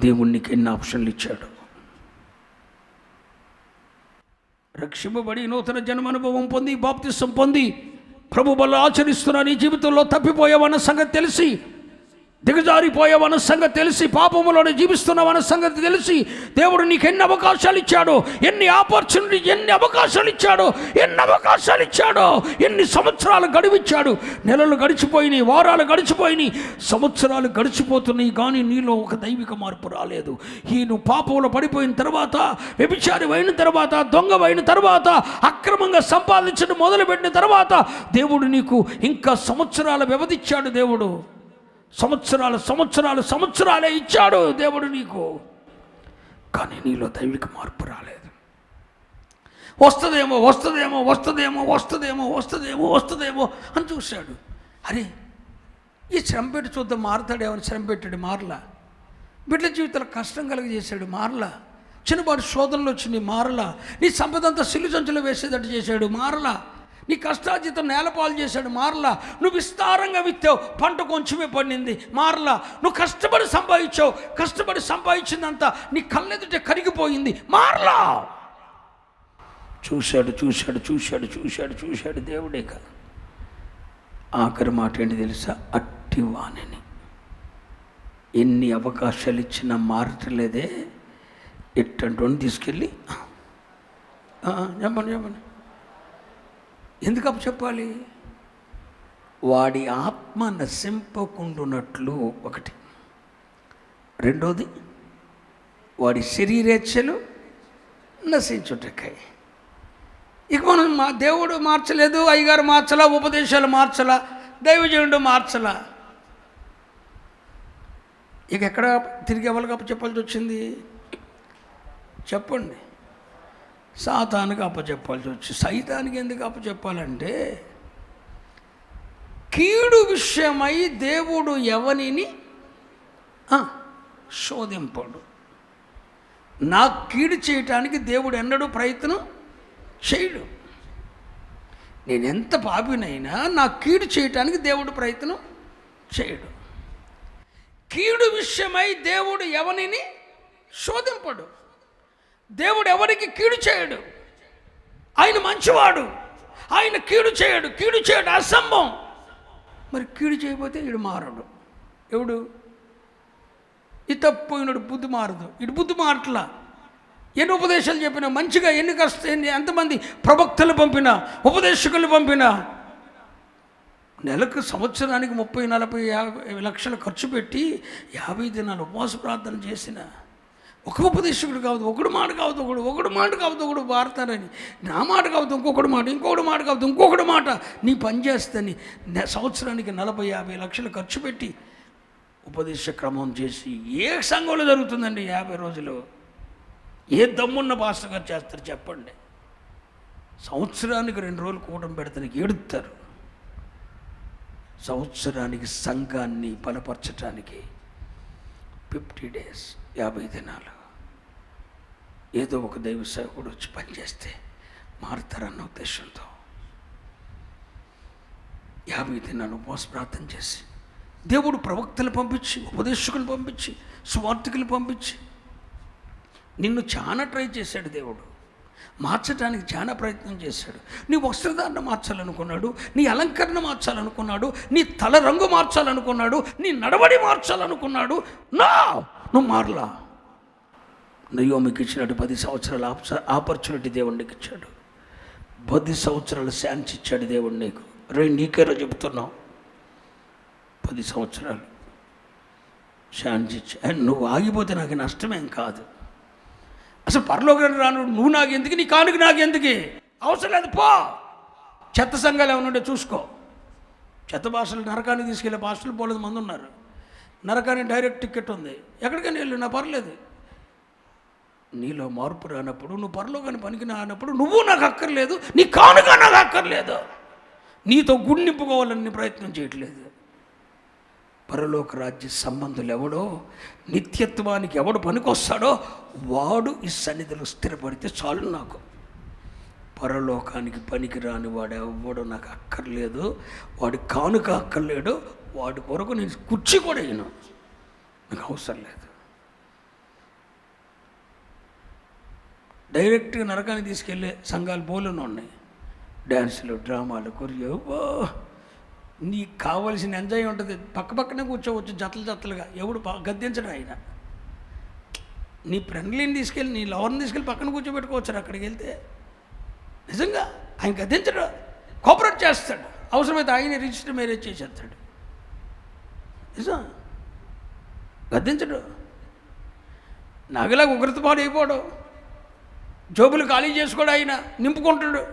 దేవునికి ఎన్ని ఆప్షన్లు ఇచ్చాడు. రక్షింపబడి నూతన జన్మానుభవం పొంది బాప్తిసం పొంది ప్రభు బల్ల ఆచరిస్తున్న నీ జీవితంలో తప్పిపోయావన్న సంగతి తెలిసి, దిగజారిపోయావన్న సంగతి తెలిసి, పాపములోనే జీవిస్తున్నావన్న సంగతి తెలిసి, దేవుడు నీకు ఎన్ని అవకాశాలు ఇచ్చాడో, ఎన్ని ఆపర్చునిటీ, ఎన్ని అవకాశాలు ఇచ్చాడో, ఎన్ని సంవత్సరాలు గడివిచ్చాడు. నెలలు గడిచిపోయినాయి, వారాలు గడిచిపోయినాయి, సంవత్సరాలు గడిచిపోతున్నాయి, కానీ నీలో ఒక దైవిక మార్పు రాలేదు. నువ్వు పాపంలో పడిపోయిన తర్వాత, వ్యభిచారి అయిన తర్వాత, దొంగవైన తర్వాత, అక్రమంగా సంపాదించడం మొదలుపెట్టిన తర్వాత దేవుడు నీకు ఇంకా సంవత్సరాల వ్యవధిచ్చాడు. దేవుడు సంవత్సరాలే ఇచ్చాడు దేవుడు నీకు, కానీ నీలో దైవిక మార్పు రాలేదు. వస్తుందేమో అని చూశాడు. అరే, ఈ శ్రమ పెట్టి చూద్దాం మారతాడేమని శ్రమ పెట్టాడు, మారలా. బిడ్డల జీవితాలకు కష్టం కలిగజేశాడు, మారలా. చిన్నపాటి శోధనలు వచ్చినాయి, మారలా. నీ సంపద అంతా సిల్లు సంచులో వేసేటట్టు చేశాడు, మారలా. నీ కష్టార్జితం నేలపాలు చేశాడు, మారలా. నువ్వు విస్తారంగా విత్తావు, పంట కొంచెమే పండింది, మారలా. నువ్వు కష్టపడి సంపాదించిందంతా నీ కళ్ళెదుటే కరిగిపోయింది, మారలా. చూశాడు దేవుడే కాదు. ఆఖరి మాట ఏంటి తెలుసా? అట్టి వాణిని ఎన్ని అవకాశాలు ఇచ్చినా మారట్లేదే, ఎట్టంటోని తీసుకెళ్ళి చెప్పండి ఎందుకు చెప్పాలి? వాడి ఆత్మ నశింపకుండునట్లు ఒకటి, రెండోది వాడి శరీరేచ్ఛలు నశించుటకై. ఇక మనం దేవుడు మార్చలేదు, అయ్యగారు మార్చలా, ఉపదేశాలు మార్చలా, దైవజనుడు మార్చలా. ఇక ఎక్కడ తిరిగి ఎవరికి చెప్పాల్సి వచ్చింది చెప్పండి? సాతానికి అప్పచెప్పాల్సి వచ్చింది. సైతానికి ఎందుకు అప్పచెప్పాలంటే, కీడు విషయమై దేవుడు ఎవనిని శోధింపడు. నాకు కీడు చేయటానికి దేవుడు ఎన్నడూ ప్రయత్నం చేయడు. నేను ఎంత పాపినైనా నాకు కీడు చేయటానికి దేవుడు ప్రయత్నం చేయడు. కీడు విషయమై దేవుడు ఎవనిని శోధింపడు. దేవుడు ఎవరికి కీడు చేయడు. ఆయన మంచివాడు, ఆయన కీడు చేయడు అసంభవం. మరి కీడు చేయకపోతే వీడు మారడు. ఎవడు? ఈ తప్పిపోయినాడు, బుద్ధి మారదు. ఇటు బుద్ధి మారట్లా. ఎన్ని ఉపదేశాలు చెప్పినా, మంచిగా ఎన్ని ఎంతమంది ప్రవక్తలు పంపినా, ఉపదేశకులు పంపినా, నెలకు సంవత్సరానికి 30-40 లక్షలు ఖర్చు పెట్టి 50 దినాలు ఉపవాస ప్రార్థన చేసిన ఒక ఉపదేశకుడు కావద్దు, ఒకడు మాట కావద్దు ఒకడు వాడతారని, నా మాట కావద్దు ఇంకొకటి మాట కావద్దు ఇంకొకటి మాట, నీ పని చేస్తని సంవత్సరానికి 40-50 లక్షలు ఖర్చు పెట్టి ఉపదేశ క్రమం చేసి ఏ సంఘంలో జరుగుతుందండి 50 రోజులు? ఏ దమ్మున్న పాస్టర్ గారు చేస్తారు చెప్పండి? సంవత్సరానికి 2 రోజులు కూటమి పెడతానికి ఏడుస్తారు. సంవత్సరానికి సంఘాన్ని బలపరచడానికి 50 డేస్ 50 దినాలు ఏదో ఒక దైవ సేవకుడు వచ్చి పనిచేస్తే మారుతారన్న ఉద్దేశంతో 50 దినాలు ఉపవాస ప్రార్థన చేసి, దేవుడు ప్రవక్తలు పంపించి, ఉపదేశకులు పంపించి, సువార్థికులు పంపించి నిన్ను చాలా ట్రై చేశాడు. దేవుడు మార్చడానికి చాలా ప్రయత్నం చేశాడు. నీ వస్త్రధారణ మార్చాలనుకున్నాడు, నీ అలంకరణ మార్చాలనుకున్నాడు, నీ తల రంగు మార్చాలనుకున్నాడు, నీ నడవడి మార్చాలనుకున్నాడు. నువ్వు మారలా. నయోమికి ఇచ్చినట్టు 10 సంవత్సరాల ఆపర్చునిటీ దేవుడు నీకు ఇచ్చాడు. 10 సంవత్సరాల ఛాన్స్ ఇచ్చాడు దేవుడు నీకు. నీకేరో చెబుతున్నావు, 10 సంవత్సరాలు ఛాన్స్ ఇచ్చా. నువ్వు ఆగిపోతే నాకు నష్టమేం కాదు. అసలు పరలోకానికి రాను నువ్వు నాకెందుకు, నీ కానుక నాకెందుకు, అవసరం లేదు, పో. చెత్త సంఘాలు ఏమైనా ఉంటే చూసుకో. చెత్త భాషలు నరకానికి తీసుకెళ్ళే భాషలు పోలేదు మంది ఉన్నారు. నరకానికి డైరెక్ట్ టికెట్ ఉంది, ఎక్కడికైనా వెళ్ళు, నా పర్లేదు. నీలో మార్పు రానప్పుడు, నువ్వు పరలోకాన్ని పనికి రానప్పుడు నువ్వు నాకు అక్కర్లేదు, నీ కానుక నాకు అక్కర్లేదు, నీతో గుడి నింపుకోవాలని ప్రయత్నం చేయట్లేదు. పరలోక రాజ్య సంబంధులు ఎవడో, నిత్యత్వానికి ఎవడు పనికొస్తాడో వాడు ఈ సన్నిధిలో స్థిరపడితే చాలు నాకు. పరలోకానికి పనికి రాని వాడు ఎవడో నాకు అక్కర్లేదు, వాడి కానుక అక్కర్లేడు, వాడి కొరకు నేను కుర్చీ కూడా అయినా నాకు అవసరం లేదు. డైరెక్ట్గా నరకానికి తీసుకెళ్ళే సంఘాలు బోలును ఉన్నాయి. డ్యాన్సులు, డ్రామాలు, కొరియో, నీకు కావలసిన ఎంజాయ్ ఉంటుంది. పక్కనే కూర్చోవచ్చు జతలుగా. ఎవడు గద్దించడం ఆయన. నీ ఫ్రెండ్లీని తీసుకెళ్ళి, నీ లవర్ని తీసుకెళ్ళి పక్కన కూర్చోబెట్టుకోవచ్చు. అక్కడికి వెళ్తే నిజంగా ఆయన గద్దించడం, కోఆపరేట్ చేస్తాడు. అవసరమైతే ఆయన రిజిస్టర్ మ్యారేజ్ చేసేస్తాడు. నిజం, గద్దించడు. నాకులాగా ఉగ్రతపాడు అయిపోవడం, జోబులు ఖాళీ చేసుకోడు, ఆయన నింపుకుంటాడు.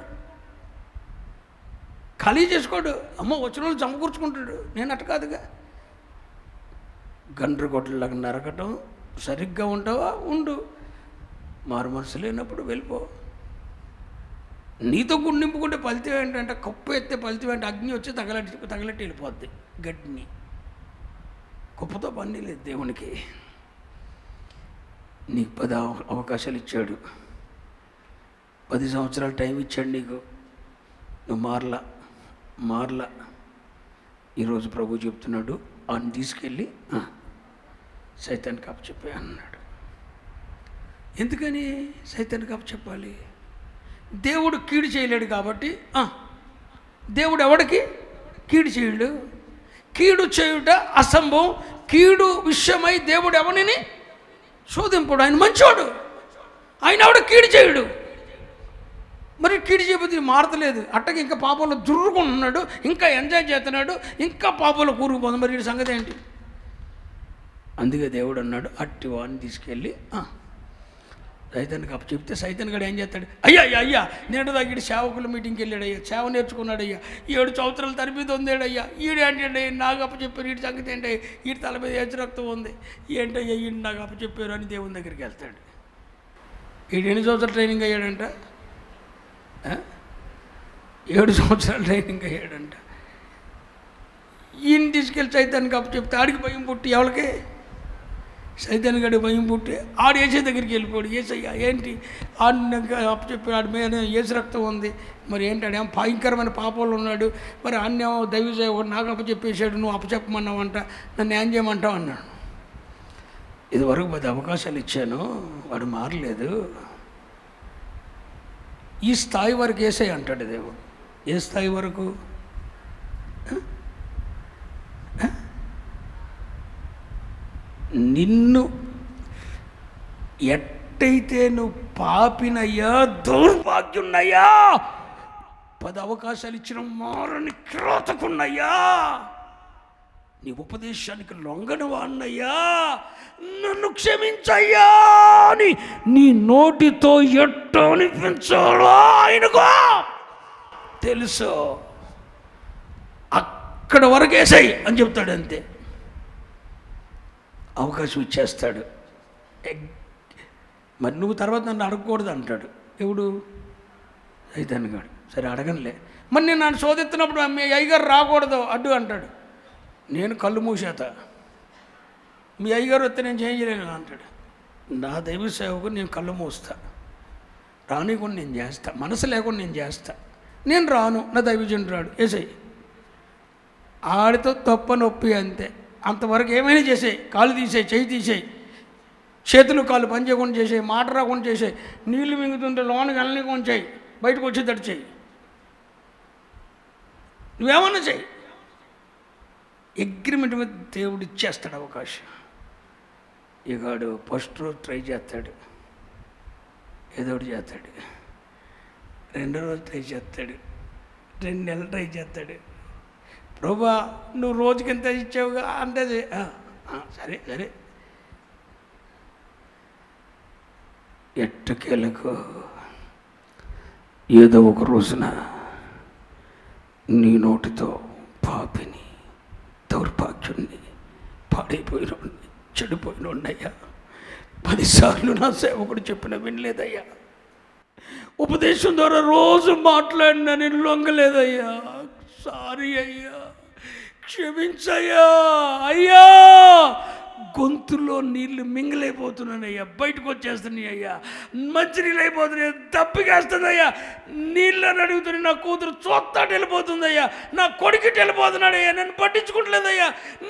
ఖాళీ చేసుకోడు, అమ్మ వచ్చిన వాళ్ళు సమకూర్చుకుంటాడు. నేను అట్ట కాదుగా. గండ్రగొడ్డలాగా నరకటం, సరిగ్గా ఉంటావా ఉండు, మారు మనసు లేనప్పుడు వెళ్ళిపో. నీతో గుడి నింపుకుంటే ఫలితం ఏంటంటే, కుప్ప ఎత్తే ఫలితం ఏంటంటే అగ్ని వచ్చి తగలట్టి వెళ్ళిపోద్ది గడ్డిని. కుప్పతో పని లేదు దేవునికి. నీకు 10 అవకాశాలు ఇచ్చాడు, 10 సంవత్సరాలు టైం ఇచ్చాడు నీకు. నువ్వు మార్లా ఈరోజు ప్రభు చెప్తున్నాడు, ఆయన తీసుకెళ్ళి సైతానికి అప్పచెప్పే అన్నాడు. ఎందుకని సైతానికి అప్పచెప్పాలి? దేవుడు కీడు చేయలేడు కాబట్టి. దేవుడు ఎవడికి కీడు చేయడు. కీడు చేయుట అసంభవం. కీడు విషయమై దేవుడు ఎవరిని శోధింపడు. ఆయన మంచోడు, ఆయన ఎవడు కీడు చేయుడు. మరి కీడు చేయబోతే మారతలేదు, అట్టకి ఇంకా పాపంలో దుర్రుకుంటున్నాడు, ఇంకా ఎంజాయ్ చేస్తున్నాడు, ఇంకా పాపంలో కూరుకుపోతుంది. మరి ఈ సంగతి ఏంటి? అందుకే దేవుడు అన్నాడు, అట్టి వాడిని తీసుకెళ్ళి సైతానికి అప్పు చెప్తే సైతాన్ గడు ఏం చేస్తాడు? అయ్యా నేను దగ్గర సేవకుల మీటింగ్కి వెళ్ళాడయ్యా, సేవ నేర్చుకున్నాడయ్యా, 7 సంవత్సరాల తరబిది ఉందేడయ్యా, ఈడు ఏంటంటే నాకు అప్పు చెప్పారు, వీడి సంగతి ఏంటి, వీడి తల మీద ఏచు రక్తం ఉంది, ఏంటయ్యా ఈడు నాకు అప్పు చెప్పారు అని దేవుని దగ్గరికి వెళ్తాడు. వీడు ఎన్ని సంవత్సరాలు ట్రైనింగ్ అయ్యాడంట? 7 సంవత్సరాలు ట్రైనింగ్ అయ్యాడంట. ఈయన తీసుకెళ్ళి సైతానికి అప్పు చెప్తే ఆడికి భయం పుట్టి, ఎవరికి? సైతాన్ గడి భయం పుట్టి ఆడు ఏసే దగ్గరికి వెళ్ళిపోయాడు. ఏసయ్యా ఏంటి ఆడికి అప్పు చెప్పి ఆడి మీద ఏసు రక్తం ఉంది, మరి ఏంటాడేమో భయంకరమైన పాపంలో ఉన్నాడు, మరి అన్నేమో దైవ నాకు అప్పు చెప్పేశాడు, నువ్వు అప్పు చెప్పమన్నావంట, నన్ను ఏం చేయమంటావు అన్నాడు. ఇదివరకు 10 అవకాశాలు ఇచ్చాను, వాడు మారలేదు. ఈ స్థాయి వరకు ఏసై అంటాడు దేవుడు. ఏ స్థాయి వరకు? నిన్ను ఎట్టయితే నువ్వు పాపినయ్యా, దౌర్భాగ్యున్నయ్యా, 10 అవకాశాలు ఇచ్చిన మారని కిరాతకున్నయ్యా, నీ ఉపదేశానికి లొంగని వాడినయ్యా, నన్ను క్షమించయ్యా అని నీ నోటితో ఎట్ట అనిపించాలో ఆయనకు తెలుసు. అక్కడ వరకు వేసాయి అని చెప్తాడు, అంతే. అవకాశం ఇచ్చేస్తాడు. మరి నువ్వు తర్వాత నన్ను అడగకూడదు అంటాడు. ఎవడు? సైతాన్ గాడు. సరే అడగనులే, మరి నేను నన్ను శోధిస్తున్నప్పుడు మీ అయ్యగారు రాకూడదు అడ్డు అంటాడు. నేను కళ్ళు మూసేత, మీ అయ్యగారు వస్తే నేను చేయలేను అంటాడు. నా దైవ సేవకు నేను కళ్ళు మూస్తా, రానికుండా నేను చేస్తా, మనసు లేకుండా నేను చేస్తా. నేను రాను, నా దైవజనుడు రాడు, వేసేయి. ఆడితో తప్ప నొప్పి అంతే. అంతవరకు ఏమైనా చేసేయి, కాళ్ళు తీసేయి, చెయ్యి తీసేయి, చేతులు కాళ్ళు పని చేయకుండా చేసేయి, మాట రాకుండా చేసేయి, నీళ్లు మింగుతుంటే లోనికి వెళ్ళనికుండా చేయి, బయటకు వచ్చేటట్టు చేయి, నువ్వేమన్నా చెయ్యి. అగ్రిమెంట్ మీద దేవుడు ఇచ్చేస్తాడు అవకాశం. ఇగాడు ఫస్ట్ రోజు ట్రై చేస్తాడు, ఏదో ఒకటి చేస్తాడు. 2వ రోజు ట్రై చేస్తాడు, 2 నెలలు ట్రై చేస్తాడు. ప్రభా నువ్వు రోజుకి ఎంత ఇచ్చావుగా అంటే సరే సరే. ఎట్టకేలకు ఏదో ఒక రోజున నీ నోటితో పాపిని, దౌర్భాగ్యుణ్ణి, పాడైపోయినోడిని, చెడిపోయినోడినయ్యా, 10 సార్లు నా సేవకుడు చెప్పిన వినలేదయ్యా, ఉపదేశం ద్వారా రోజు మాట్లాడినా నేను లొంగలేదయ్యా, సారీ అయ్యా, క్షమించయ్యా, అయ్యా గొంతులో నీళ్ళు మింగలైపోతున్నానయ్యా, బయటకు వచ్చేస్తున్నాయి అయ్యా, మంచినీళ్ళు అయిపోతున్నాయి, తప్పికేస్తుందయ్యా, నీళ్ళని అడుగుతున్నాయి, నా కూతురు చూస్తాడు వెళ్ళిపోతుందయ్యా, నా కొడుకుటి వెళ్ళిపోతున్నాడయ్యా, నన్ను పట్టించుకుంటలేదయ్యా,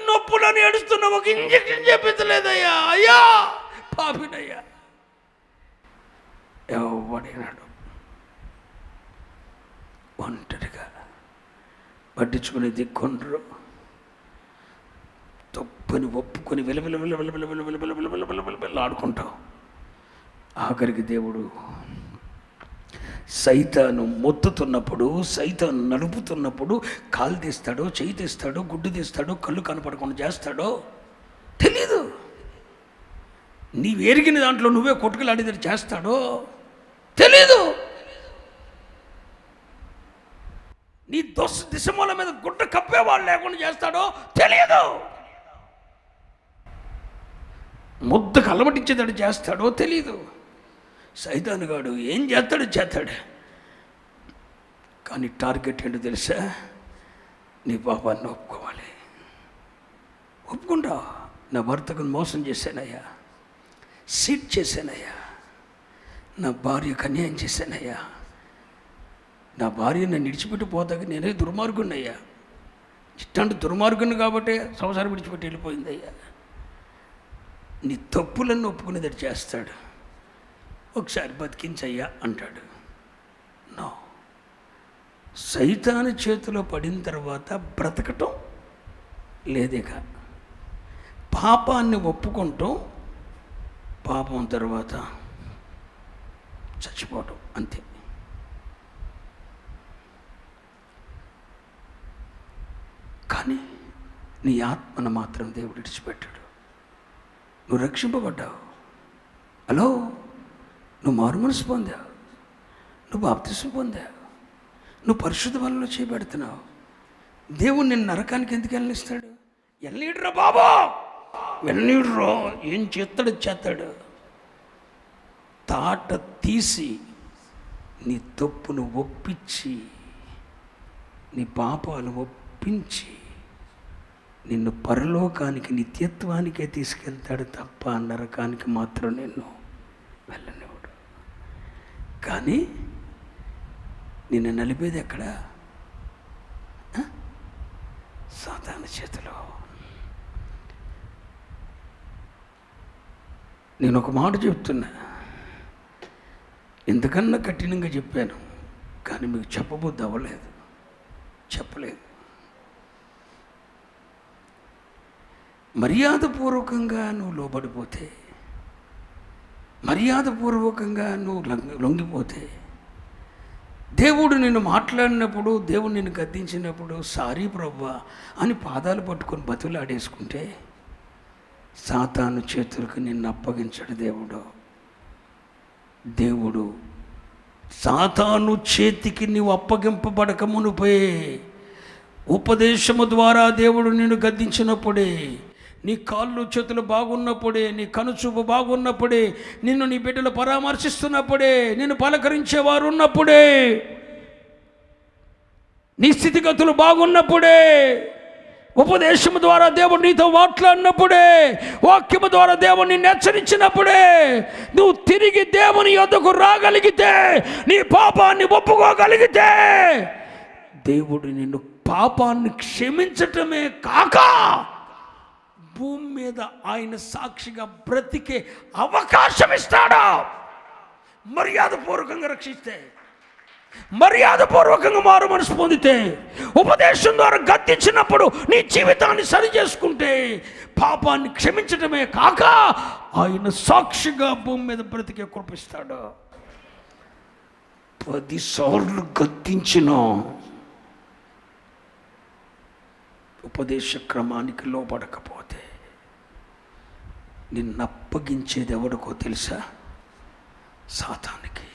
నొప్పులని ఏడుస్తున్నా, ఒక ఇంజక్షన్ చేపించలేదయ్యా, అయ్యా పాపినయ్యా. ఎవడినాడు ఒంటరిగా పట్టించుకునే దిక్కుండ్రు, తప్పని ఒప్పుకొని ఆడుకుంటావు. ఆఖరికి దేవుడు సైతాను మొత్తుతున్నప్పుడు, సైతాను నడుపుతున్నప్పుడు కాలు తీస్తాడో, చెయ్యి తీస్తాడో, గుడ్డు తీస్తాడో, కళ్ళు కనపడకుండా చేస్తాడో తెలీదు. నీవు ఎరిగిన దాంట్లో నువ్వే కొట్టుకులాడేది చేస్తాడో తెలీదు. నీ దిశమూల మీద గుడ్డ కప్పేవాళ్ళు లేకుండా చేస్తాడో తెలియదు. ముద్దకు అలవటించేదాడు చేస్తాడో తెలీదు. సైతాను గాడు ఏం చేస్తాడు. కానీ టార్గెట్ ఏంటో తెలుసా? నీ పాపాన్ని ఒప్పుకోవాలి. ఒప్పుకుంటా, నా భర్తకు మోసం చేశానయ్యా, చీట్ చేశానయ్యా, నా భార్యకు అన్యాయం చేశానయ్యా, నా భార్య నన్ను విడిచిపెట్టి పోతాక నేనే దుర్మార్గున్నయ్యా, ఇట్లాంటి దుర్మార్గుని కాబట్టి సంసారం విడిచిపెట్టి వెళ్ళిపోయిందయ్యా. నీ తప్పులన్నీ ఒప్పుకునేది చేస్తాడు. ఒకసారి బతికించయ్యా అంటాడు. నో, సైతాను చేతిలో పడిన తర్వాత బ్రతకటం లేదేక, పాపాన్ని ఒప్పుకుంటాం, పాపం తర్వాత చచ్చిపోవటం అంతే. కానీ నీ ఆత్మను మాత్రం దేవుడు విడిచిపెట్టాడు. నువ్వు రక్షింపబడ్డావు. హలో, నువ్వు మారుమనసు పొందావు, నువ్వు బాప్తిసం పొందావు, నువ్వు పరిశుద్ధ వలలో చేయబెడుతున్నావు. దేవుడు నిన్ను నరకానికి ఎందుకు వెళ్ళనిస్తాడు? వెళ్ళనీడురా బాబా, వెళ్ళనీడురా. ఏం చేస్తాడు? తాట తీసి నీ తప్పును ఒప్పించి, నీ పాపాలు ఒప్పించి నిన్ను పరలోకానికి నిత్యత్వానికే తీసుకెళ్తాడు తప్ప నరకానికి మాత్రం నిన్ను వెళ్ళనివ్వడు. కానీ నిన్ను నలిపేది ఎక్కడ? సాతాను చేతిలో. నేను ఒక మాట చెప్తున్నా, ఎందుకన్నా కఠినంగా చెప్పాను, కానీ మీకు చెప్పబుద్ధి అవ్వలేదు, చెప్పలేదు. మర్యాదపూర్వకంగా నువ్వు లోబడిపోతే, మర్యాదపూర్వకంగా నువ్వు లొంగిపోతే, దేవుడు నిన్ను మాట్లాడినప్పుడు, దేవుడు నిన్ను గద్దించినప్పుడు సారీ ప్రభువా అని పాదాలు పట్టుకొని బతులాడేసుకుంటే సాతాను చేతులకు నిన్ను అప్పగించడు దేవుడు. సాతాను చేతికి నీవు అప్పగింపబడక మునుపే, ఉపదేశము ద్వారా దేవుడు నిన్ను గద్దించినప్పుడే, నీ కాళ్ళు చేతులు బాగున్నప్పుడే, నీ కనుచూపు బాగున్నప్పుడే, నిన్ను నీ బిడ్డలు పరామర్శిస్తున్నప్పుడే, నిన్ను పలకరించేవారు ఉన్నప్పుడే, నీ స్థితిగతులు బాగున్నప్పుడే, ఉపదేశము ద్వారా దేవుడు నీతో మాట్లాడినప్పుడే, వాక్యము ద్వారా దేవుడు నిన్ను హెచ్చరించినప్పుడే, నువ్వు తిరిగి దేవుని యొద్దకు రాగలిగితే, నీ పాపాన్ని ఒప్పుకోగలిగితే, దేవుడు నిన్ను పాపాన్ని క్షమించటమే కాక భూమి మీద ఆయన సాక్షిగా బ్రతికే అవకాశం ఇస్తాడా? మర్యాదపూర్వకంగా రక్షిస్తే, మర్యాదపూర్వకంగా మారు మనసు పొందితే, ఉపదేశం ద్వారా గద్దించినప్పుడు నీ జీవితాన్ని సరి చేసుకుంటే, పాపాన్ని క్షమించటమే కాక ఆయన సాక్షిగా భూమి మీద బ్రతికే కృపిస్తాడు. 10 సార్లు గద్దించిన ఉపదేశ క్రమానికి లోపడకపోతే నిన్ను అప్పగించేది ఎవడికో తెలుసా? సాతానికి.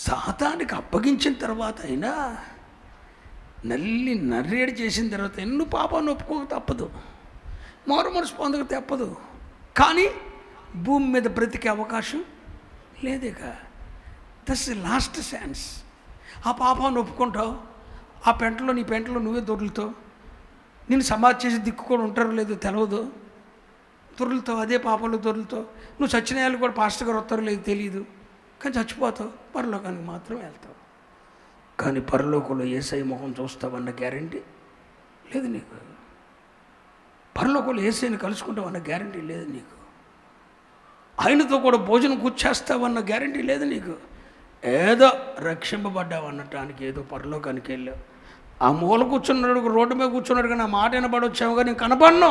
సాతానికి అప్పగించిన తర్వాత అయినా నర్రేడు చేసిన తర్వాత ఎన్నో పాపాన్ని ఒప్పుకోక తప్పదు, మారు మనసు పొందక తప్పదు. కానీ భూమి మీద బ్రతికే అవకాశం లేదేక. That's the last chance. ఆ పాపాన్ని ఒప్పుకుంటావు, ఆ పెంటలో నీ పెంటలో నువ్వే దొరులుతావు, నేను సమాధి చేసి దిక్కు కూడా ఉంటారో లేదో తెలియదు, దొరులుతావు, అదే పాపంలో దొరులుతావు. నువ్వు చచ్చిన వాళ్ళు కూడా పాస్టర్ గారు వస్తారో లేదో తెలియదు, కానీ చచ్చిపోతావు, పరలోకానికి మాత్రం వెళ్తావు. కానీ పరలోకంలో యేసయ్య ముఖం చూస్తావన్న గ్యారంటీ లేదు నీకు. పరలోకంలో యేసయ్యని కలుసుకుంటావన్న గ్యారంటీ లేదు నీకు. ఆయనతో కూడా భోజనం కూర్చేస్తావన్న గ్యారంటీ లేదు నీకు. ఏదో రక్షింపబడ్డావు అనటానికి ఏదో పరలోకానికి వెళ్ళావు. ఆ మూల కూర్చున్నాడు, రోడ్డు మీద కూర్చున్నాడు, కానీ ఆ మాట వినబడొచ్చావు, కానీ నేను కనపడను.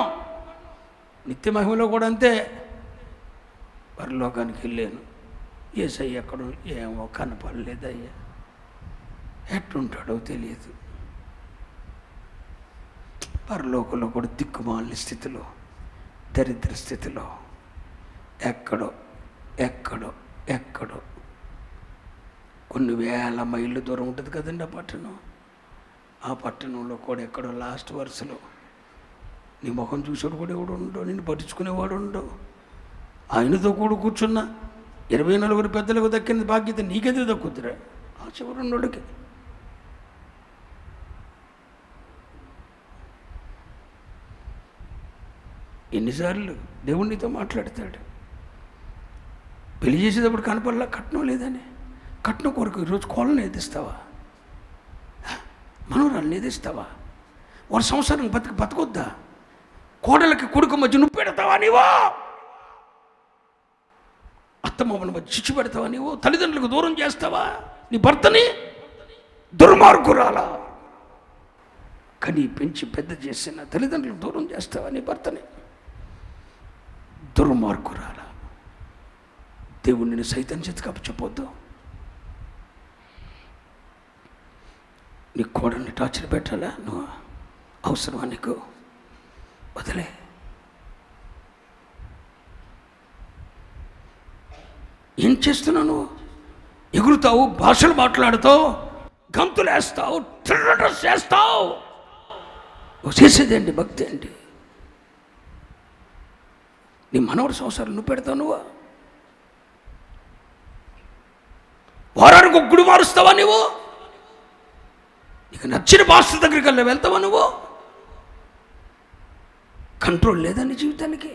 నిత్య మహిమలో కూడా అంతే. పరలోకానికి వెళ్ళాను, యేసయ్య ఎక్కడ ఏమో కనపడలేదయ్యా, ఎట్లుంటాడో తెలియదు. పరలోకంలో కూడా దిక్కుమాలిన స్థితిలో, దరిద్ర స్థితిలో, ఎక్కడో ఎక్కడో ఎక్కడో కొన్ని వేల మైళ్ళు దూరం ఉంటుంది కదండి ఆ పట్టణం. ఆ పట్టణంలో కూడా ఎక్కడో లాస్ట్ వరుసలో నీ ముఖం చూసేవాడు కూడా ఎవడు ఉండవు, నిన్ను పట్టించుకునేవాడు ఉండవు. ఆయనతో కూడా కూర్చున్న 24 పెద్దలకు దక్కిన బాధ్యత నీకెందుకు దక్కుద్దిరా ఆ చివరి ఉన్నోడికి? ఎన్నిసార్లు దేవుడు నీతో మాట్లాడతాడు. పెళ్లి చేసేటప్పుడు కనపడలా కట్నం లేదని, కట్నం కొరకు ఈరోజు కోళ్ళని ఎదిస్తావా? మనవరాల్ని ఎదిస్తావా? వారి సంవత్సరం బతకొద్దా? కోడలకి కొడుకు మధ్య నువ్వు పెడతావా నీవో? అత్తమామల మధ్య చిచ్చు పెడతావా నీవు? తల్లిదండ్రులకు దూరం చేస్తావా నీ భర్తని? దుర్మార్గురాలా, కని పెంచి పెద్ద చేసిన తల్లిదండ్రులకు దూరం చేస్తావా నీ భర్తని? దుర్మార్గురాలా, దేవుడిని సైతం చేతికి అప్పచెప్పొద్దు. నీ కోడల్ని టార్చర్ పెట్టాలా? నువ్వు అవసరమా నీకు? వదిలే. ఏం చేస్తున్నావు నువ్వు? ఎగురుతావు, భాషలు మాట్లాడుతావు, గంతులు వేస్తావు, ట్రస్ చేస్తావు. నువ్వు చేసేదేంటి? భక్తి ఏంటి? నీ మనవడి సంవత్సరాలు నువ్వు పెడతావు నువ్వు? వారానికి ఒక గుడి మారుస్తావా నువ్వు? నీకు నచ్చిన భాష దగ్గరికి వెళ్ళి వెళ్తావా నువ్వు? కంట్రోల్ లేదా నీ జీవితానికి?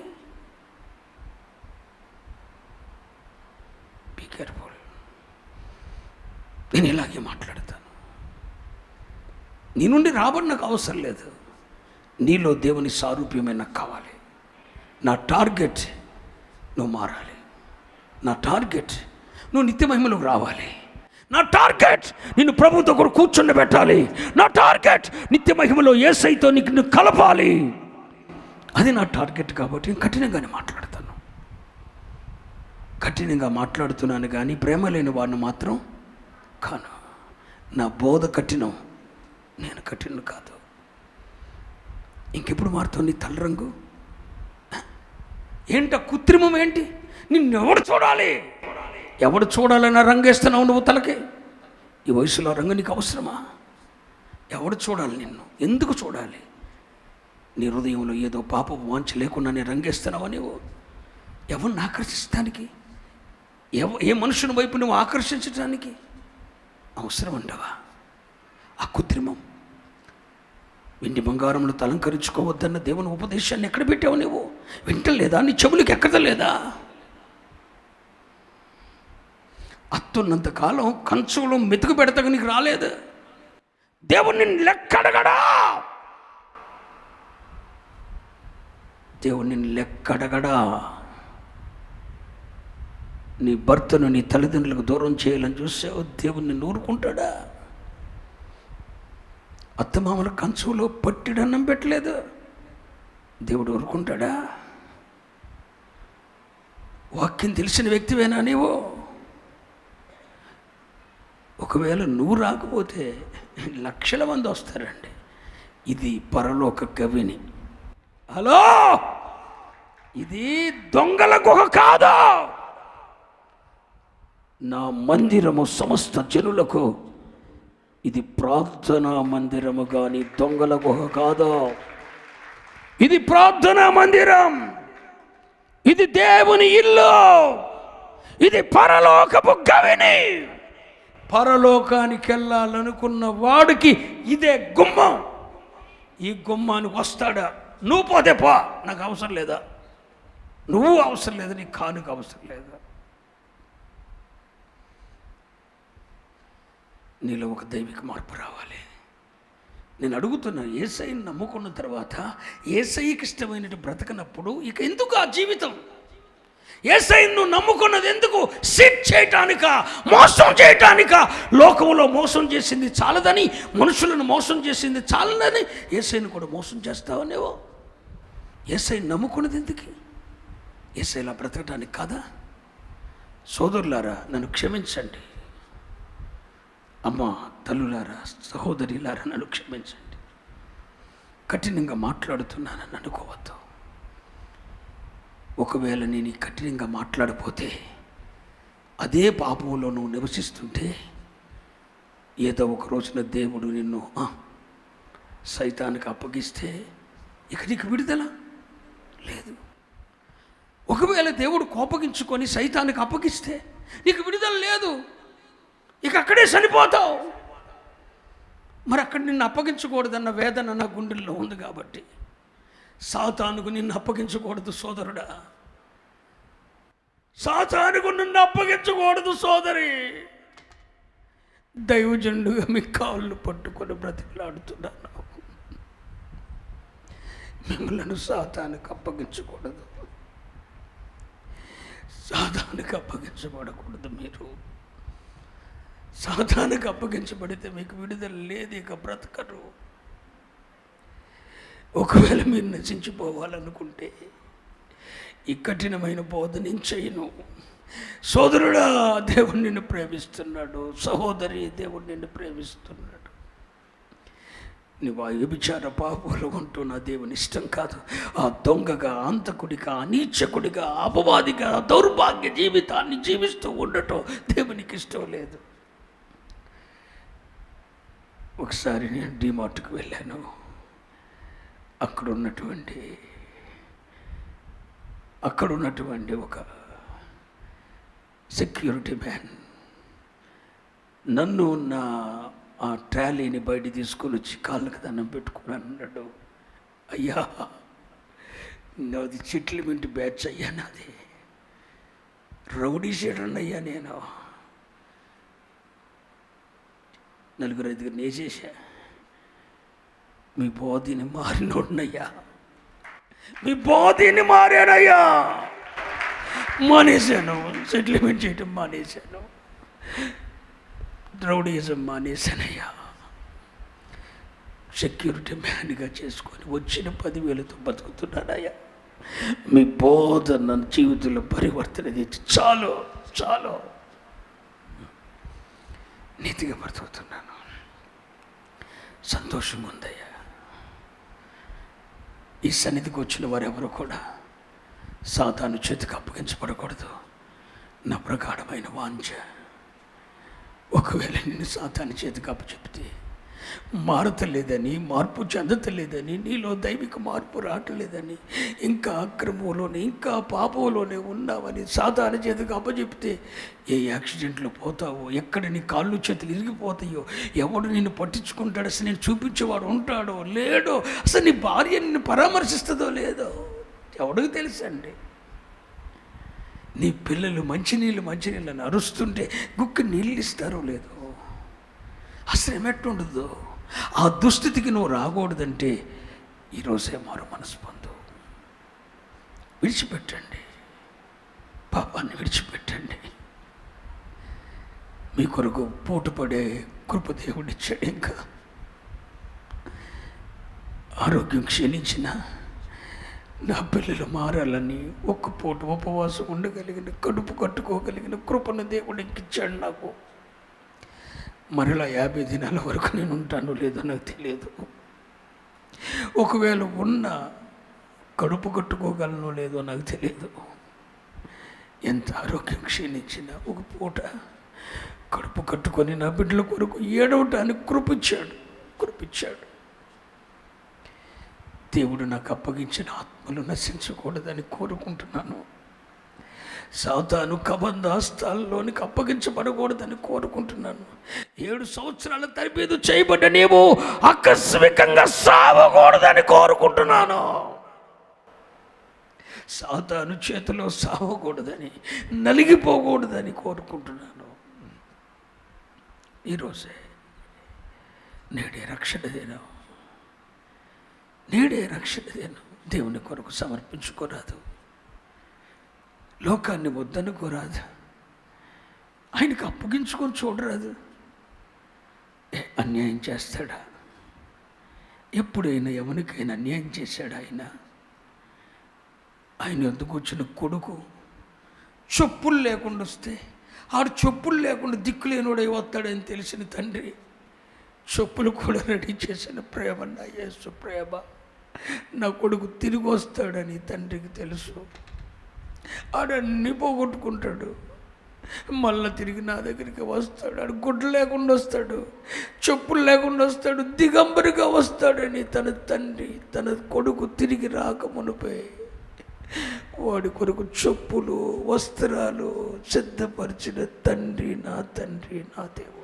Be careful. నేను ఇలాగే మాట్లాడతాను. నీ నుండి రాబడి నాకు అవసరం లేదు. నీలో దేవుని సారూప్యమే నాకు కావాలి. నా టార్గెట్ నువ్వు మారాలి. నా టార్గెట్ నువ్వు నిత్య మహిమలోకి రావాలి. నా టార్గెట్ నిన్ను ప్రభుతో కూడా కూర్చుండి పెట్టాలి. నా టార్గెట్ నిత్య మహిమలో యేసయ్యతో నిన్ను కలపాలి. అది నా టార్గెట్. కాబట్టి నేను కఠినంగానే మాట్లాడతాను. కఠినంగా మాట్లాడుతున్నాను కానీ ప్రేమ లేని వాడిని మాత్రం కాను. నా బోధ కఠినం, నేను కఠినం కాదు. ఇంకెప్పుడు మారుతావు నీ తలరంగు? ఏంట కృత్రిమం ఏంటి? నిన్ను ఎవడు చూడాలి? ఎవడు చూడాలన్నా రంగేస్తున్నావు నువ్వు తలకి? ఈ వయసులో రంగు నీకు అవసరమా? ఎవడు చూడాలి నిన్ను? ఎందుకు చూడాలి? నీ హృదయంలో ఏదో పాపపు వాంఛ లేకుండా నేను రంగేస్తున్నావా నువ్వు? ఎవరిని ఆకర్షిస్తానికి? ఏ మనుషుని వైపు నువ్వు ఆకర్షించడానికి అవసరం అంటావా? ఆ కృత్రిమం వెండి బంగారంలో అలంకరించుకోవద్దన్న దేవుని ఉపదేశాన్ని ఎక్కడ పెట్టావు నువ్వు? వింటలేదా? నీ చెవులకు ఎక్కదలేదా? అత్తున్నంత కాలం కంచులో మెతుకు పెడతాక నీకు రాలేదు. దేవుణ్ణి లెక్కడగడా, దేవుణ్ణి లెక్కడగడా. నీ భర్తను నీ తల్లిదండ్రులకు దూరం చేయాలని చూసావు, దేవుణ్ణి నూరుకుంటాడా? అత్తమామల కంచులో పట్టిడన్నం పెట్టలేదు, దేవుడు ఊరుకుంటాడా? వాక్యం తెలిసిన వ్యక్తివేనా నీవు? ఒకవేళ నువ్వు రాకపోతే లక్షల మంది వస్తారండి. ఇది పరలోక గవిని. హలో, ఇది దొంగల గుహ కాదు. నా మందిరము సమస్త జనులకు. ఇది ప్రార్థనా మందిరము కానీ దొంగల గుహ కాదు. ఇది ప్రార్థనా మందిరం. ఇది దేవుని ఇల్లు. ఇది పరలోకపు గవిని. పరలోకానికి వెళ్ళాలనుకున్న వాడికి ఇదే గుమ్మం. ఈ గుమ్మానికి వస్తాడా? నువ్వు పోతే పో, నాకు అవసరం లేదా? నువ్వు అవసరం లేదు, నీ కానుక అవసరం లేదా? నీలో ఒక దైవిక మార్పు రావాలి. నేను అడుగుతున్నా, యేసయ్యని నమ్ముకున్న తర్వాత యేసయ్యకి ఇష్టమైనట్టు బ్రతకనప్పుడు ఇక ఎందుకు ఆ జీవితం? యేసయ్యను నువ్వు నమ్ముకున్నది ఎందుకు? సిట్ చేయటానిక, మోసం చేయటానిక? లోకంలో మోసం చేసింది చాలదని, మనుషులను మోసం చేసింది చాలదని యేసయ్యను కూడా మోసం చేస్తావా నువ్వు? యేసయ్యను నమ్ముకున్నది ఎందుకు? యేసయ్యలా బ్రతకటానికి కాదా? సోదరులారా, నన్ను క్షమించండి. అమ్మ, తల్లులారా, సహోదరిలారా, నన్ను క్షమించండి. కఠినంగా మాట్లాడుతున్నానని అనుకోవద్దు. ఒకవేళ నేను ఈ కఠినంగా మాట్లాడపోతే, అదే పాపంలో నువ్వు నివసిస్తుంటే, ఏదో ఒక రోజున దేవుడు నిన్ను సైతానికి అప్పగిస్తే ఇక నీకు విడుదల లేదు. ఒకవేళ దేవుడు కోపగించుకొని సైతానికి అప్పగిస్తే నీకు విడుదల లేదు. ఇక అక్కడే చనిపోతావు. మరి అక్కడ నిన్ను అప్పగించకూడదన్న వేదన నా గుండెల్లో ఉంది. కాబట్టి సాతానుకు నిన్ను అప్పగించకూడదు సోదరుడా. సాతానుకు నిన్ను అప్పగించకూడదు సోదరి. దైవజనుడుగా మీ కాళ్ళు పట్టుకొని బ్రతికిలాడుతున్నాను. మిమ్మల్ని సాతానికి అప్పగించకూడదు, సాతానికి అప్పగించబడకూడదు. మీరు సాతానికి అప్పగించబడితే మీకు విడుదల లేదు, ఇక బ్రతకరు. ఒకవేళ మీరు నశించిపోవాలనుకుంటే ఈ కఠినమైన బోధ నేను చేయను. సోదరుడా, దేవుడు నిన్ను ప్రేమిస్తున్నాడు. సహోదరి, దేవుడు నిన్ను ప్రేమిస్తున్నాడు. నువ్వు ఆ వ్యభిచార పాపాలు ఉంటూ నా దేవుని ఇష్టం కాదు. ఆ దొంగగా, అంతకుడిగా, నీచకుడిగా, అపవాదిగా, దౌర్భాగ్య జీవితాన్ని జీవిస్తూ ఉండటం దేవునికి ఇష్టం లేదు. ఒకసారి నేను డిమార్ట్కి వెళ్ళాను. అక్కడ ఉన్నటువంటి ఒక సెక్యూరిటీ మ్యాన్ నన్ను నా ఆ ట్రాలీని బయట తీసుకొని వచ్చి కాళ్ళకి దండం పెట్టుకున్నాను. అన్నాడు, అయ్యా నాది సెటిల్మెంట్ బ్యాచ్ అయ్యా, నాది రౌడీ షీటర్ అయ్యా, నేను 4-5 నేసేసా. మీ బోధిని మారినోడినయ్యా, మీ బోధిని మారానయ్యా. మానేశాను, సెటిల్మెంట్ చేయటం మానేశాను, రౌడీజం మానేశానయ్యా. సెక్యూరిటీ మ్యాన్గా చేసుకొని వచ్చిన 10,000తో బతుకుతున్నానయ్యా. మీ బోధ నన్ను జీవితంలో పరివర్తన తెచ్చి చాలు చాలు నీతిగా బ్రతుకుతున్నాను. సంతోషంగా ఉందయ్యా. ఈ సన్నిధికి వచ్చిన వారెవరూ కూడా సాతాను చేతికి అప్పగించబడకూడదు. నా ప్రగాఢమైన వాంఛ, ఒకవేళ నిన్ను సాతాను చేతికి అప్పచెప్తే మారతలేదని, మార్పు చెందతలేదని, నీలో దైవిక మార్పు రావట్లేదని, ఇంకా అక్రమంలోనే, ఇంకా పాపంలోనే ఉన్నావని సాతాను చేతికి అప్పచెప్తే ఏ యాక్సిడెంట్లో పోతావో, ఎక్కడ నీ కాళ్ళు చేతులు ఇరిగిపోతాయో, ఎవడు నిన్ను పట్టించుకుంటాడో, అసలు నేను చూపించేవాడు ఉంటాడో లేడో, అసలు నీ భార్య నిన్ను పరామర్శిస్తుందో లేదో ఎవడికి తెలుసండి. నీ పిల్లలు మంచినీళ్ళని అరుస్తుంటే గుక్కి నీళ్ళు ఇస్తారో లేదో, అసలు ఏమెట్టుండదు. ఆ దుస్థితికి నువ్వు రాకూడదంటే ఈరోజే మారు మనసు పొందు. విడిచిపెట్టండి, పాపాన్ని విడిచిపెట్టండి. మీ కొరకు పోటుపడే కృప దేవుడిచ్చాడు. ఇంకా ఆరోగ్యం క్షీణించిన నా పిల్లలు మారాలని ఒక్క పూట ఉపవాసం ఉండగలిగిన, కడుపు కట్టుకోగలిగిన కృపను దేవుడు ఇచ్చాడు నాకు. మరలా 50 దినాల వరకు నేను ఉంటానో లేదో నాకు తెలియదు. ఒకవేళ కడుపు కట్టుకోగలనో లేదో నాకు తెలియదు. ఎంత ఆరోగ్యం క్షీణించినా ఒక పూట కడుపు కట్టుకొని నా బిడ్డల కొరకు ఏడవటానికి కృపించాడు. దేవుడు నాకు అప్పగించిన ఆత్మలు నశించకూడదని కోరుకుంటున్నాను. సాతాను కబంధాస్తాల్లోనికి అప్పగించబడకూడదని కోరుకుంటున్నాను. 7 సంవత్సరాల తరబేదు చేయబడ్డ నీవు ఆకస్మికంగా సావకూడదని కోరుకుంటున్నాను. సాతాను చేతిలో సావకూడదని, నలిగిపోకూడదని కోరుకుంటున్నాను. ఈరోజే నేడే రక్షణ దినం. దేవుని కొరకు సమర్పించుకోరాదు. లోకాన్ని వద్దనుకోరాదు. ఆయనకు అప్పగించుకొని చూడరాదు. అన్యాయం చేస్తాడా? ఎప్పుడైనా ఎవరికైనా అన్యాయం చేశాడు ఆయన ఎందుకు వచ్చిన కొడుకు చెప్పులు లేకుండా వస్తే, ఆడు చెప్పులు లేకుండా దిక్కులేనోడై వస్తాడని తెలిసిన తండ్రి చెప్పులు కూడా రెడీ చేసిన ప్రేమ నా యేసు ప్రేమ. నా కొడుకు తిరిగి వస్తాడని తండ్రికి తెలుసు. ఆడన్నీ పోగొట్టుకుంటాడు, మళ్ళీ తిరిగి నా దగ్గరికి వస్తాడు. ఆడు గుడ్లు లేకుండా వస్తాడు, చెప్పులు లేకుండా వస్తాడు, దిగంబరిగా వస్తాడని తన తండ్రి తన కొడుకు తిరిగి రాకమునిపై వాడి కొరకు చెప్పులు, వస్త్రాలు సిద్ధపరిచిన తండ్రి, నా దేవుడు.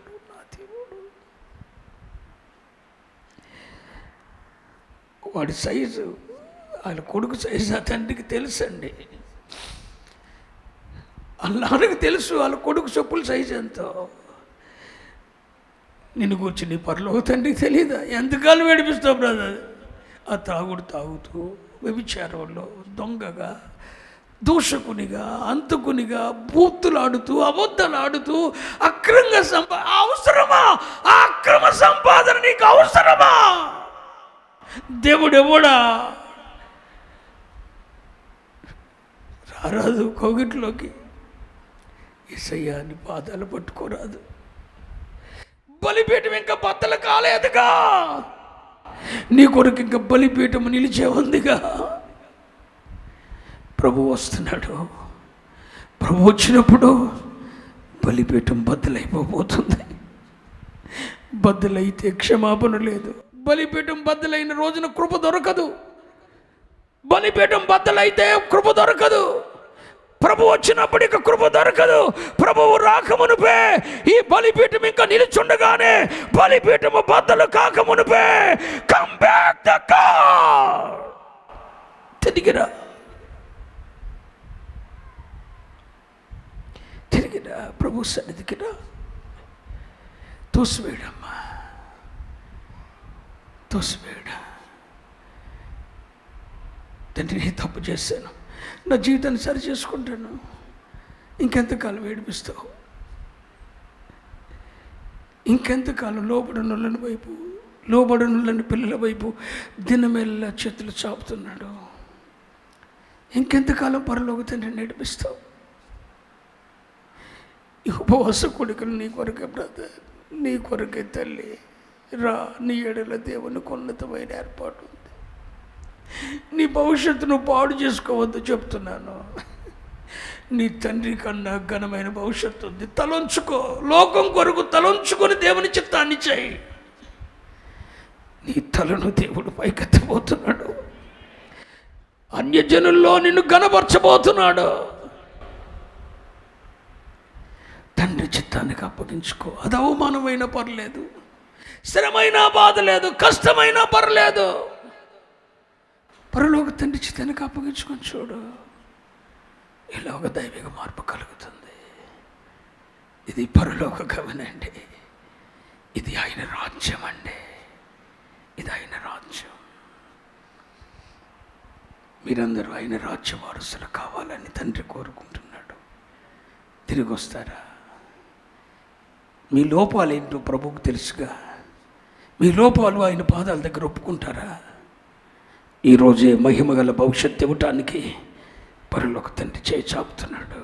వాడి సైజు, వాళ్ళ కొడుకు సైజు ఆ తండ్రికి తెలుసండి. వాళ్ళ నాన్నకి తెలుసు వాళ్ళ కొడుకు చెప్పుల సైజు ఎంతో. నిన్ను గురించి నీ పరలోక తండ్రికి తెలియదా? ఎంతకాలం ఏడిపిస్తావు బ్రదర్? ఆ తాగుడు తాగుతూ వ్యభిచారంలో దొంగగా, దూషకునిగా, అంతకునిగా, బూతులాడుతూ, అబద్ధాలాడుతూ, అక్రమంగా అవసరమా? ఆ అక్రమ సంపాదన నీకు అవసరమా? దేవుడు ఎవడా? రారాదు కోగిట్లోకి. యేసయ్యా నీ పాదాలు పట్టుకోరాదు. బలిపీఠం ఇంకా బద్దలు కాలేదుగా, నీ కొరకు ఇంకా బలిపీఠం నిలిచే ఉందిగా. ప్రభు వస్తున్నాడు. ప్రభు వచ్చినప్పుడు బలిపీఠం బద్దలైపోతుంది. బద్దలైతే క్షమాపణ లేదు. బలిపీఠం బద్దలైన రోజున కృప దొరకదు. బలిపీఠం బద్దలైతే కృప దొరకదు. ప్రభు వచ్చినప్పుడు ఇక కృప దొరకదు. ప్రభువు రాకమునుపే ఈ బలిపీఠం ఇంకా నిలుచుండగానే బలిపీఠము బద్దలు కాకమునుపే కమ్ బ్యాక్ ద గాడ్. తిరిగిరా, తిరిగిరా, ప్రభు సన్నిధికి రా. తోసివేయడమ్మా, తోసివేయడా. తండ్రి నేను తప్పు చేశాను, నా జీవితాన్ని సరి చేసుకుంటాను. ఇంకెంతకాలం ఏడిపిస్తావు? ఇంకెంతకాలం లోబడనులని వైపు, లోబడనులని పిల్లల వైపు దినమెల్లా చేతులు చాపుతున్నాడు? ఇంకెంతకాలం పరలోక తండ్రిని ఏడిపిస్తావు? ఈ ఉపవాస కొడుకులు నీ కొరకే బ్రదర్, నీ కొరకే తల్లి. రా, నీ ఎడల దేవునికి ఉన్నతమైన ఏర్పాటు ఉంది. నీ భవిష్యత్తును పాడు చేసుకోవద్దు చెప్తున్నాను. నీ తండ్రి కన్నా ఘనమైన భవిష్యత్తు ఉంది. తలంచుకో, లోకం కొరకు తలంచుకొని దేవుని చిత్తాన్ని చేయి. నీ తలను దేవుడు పైకెత్తబోతున్నాడు. అన్యజనుల్లో నిన్ను ఘనపరచబోతున్నాడు. తండ్రి చిత్తానికి అప్పగించుకో. అది అవమానమైన పర్లేదు, శ్రమైనా బాధ లేదు, కష్టమైనా పర్లేదు. పరలోక తండ్రి చిత్తానికి అప్పగించుకొని చూడు. ఇలా ఒక దైవిక మార్పు కలుగుతుంది. ఇది పరలోక గమనండి. ఇది ఆయన రాజ్యం అండి. ఇది ఆయన రాజ్యం. మీరందరూ ఆయన రాజ్య వారసులు కావాలని తండ్రి కోరుకుంటున్నాడు. తిరిగి వస్తారా? మీ లోపాలు ఏంటో ప్రభువుకు తెలుసుగా. మీ లోపాలు ఆయన పాదాల దగ్గర ఒప్పుకుంటారా? ఈరోజే మహిమగల భవిష్యత్తు ఇవ్వటానికి పరలోక తండ్రి చేయి చాపుతున్నాడు.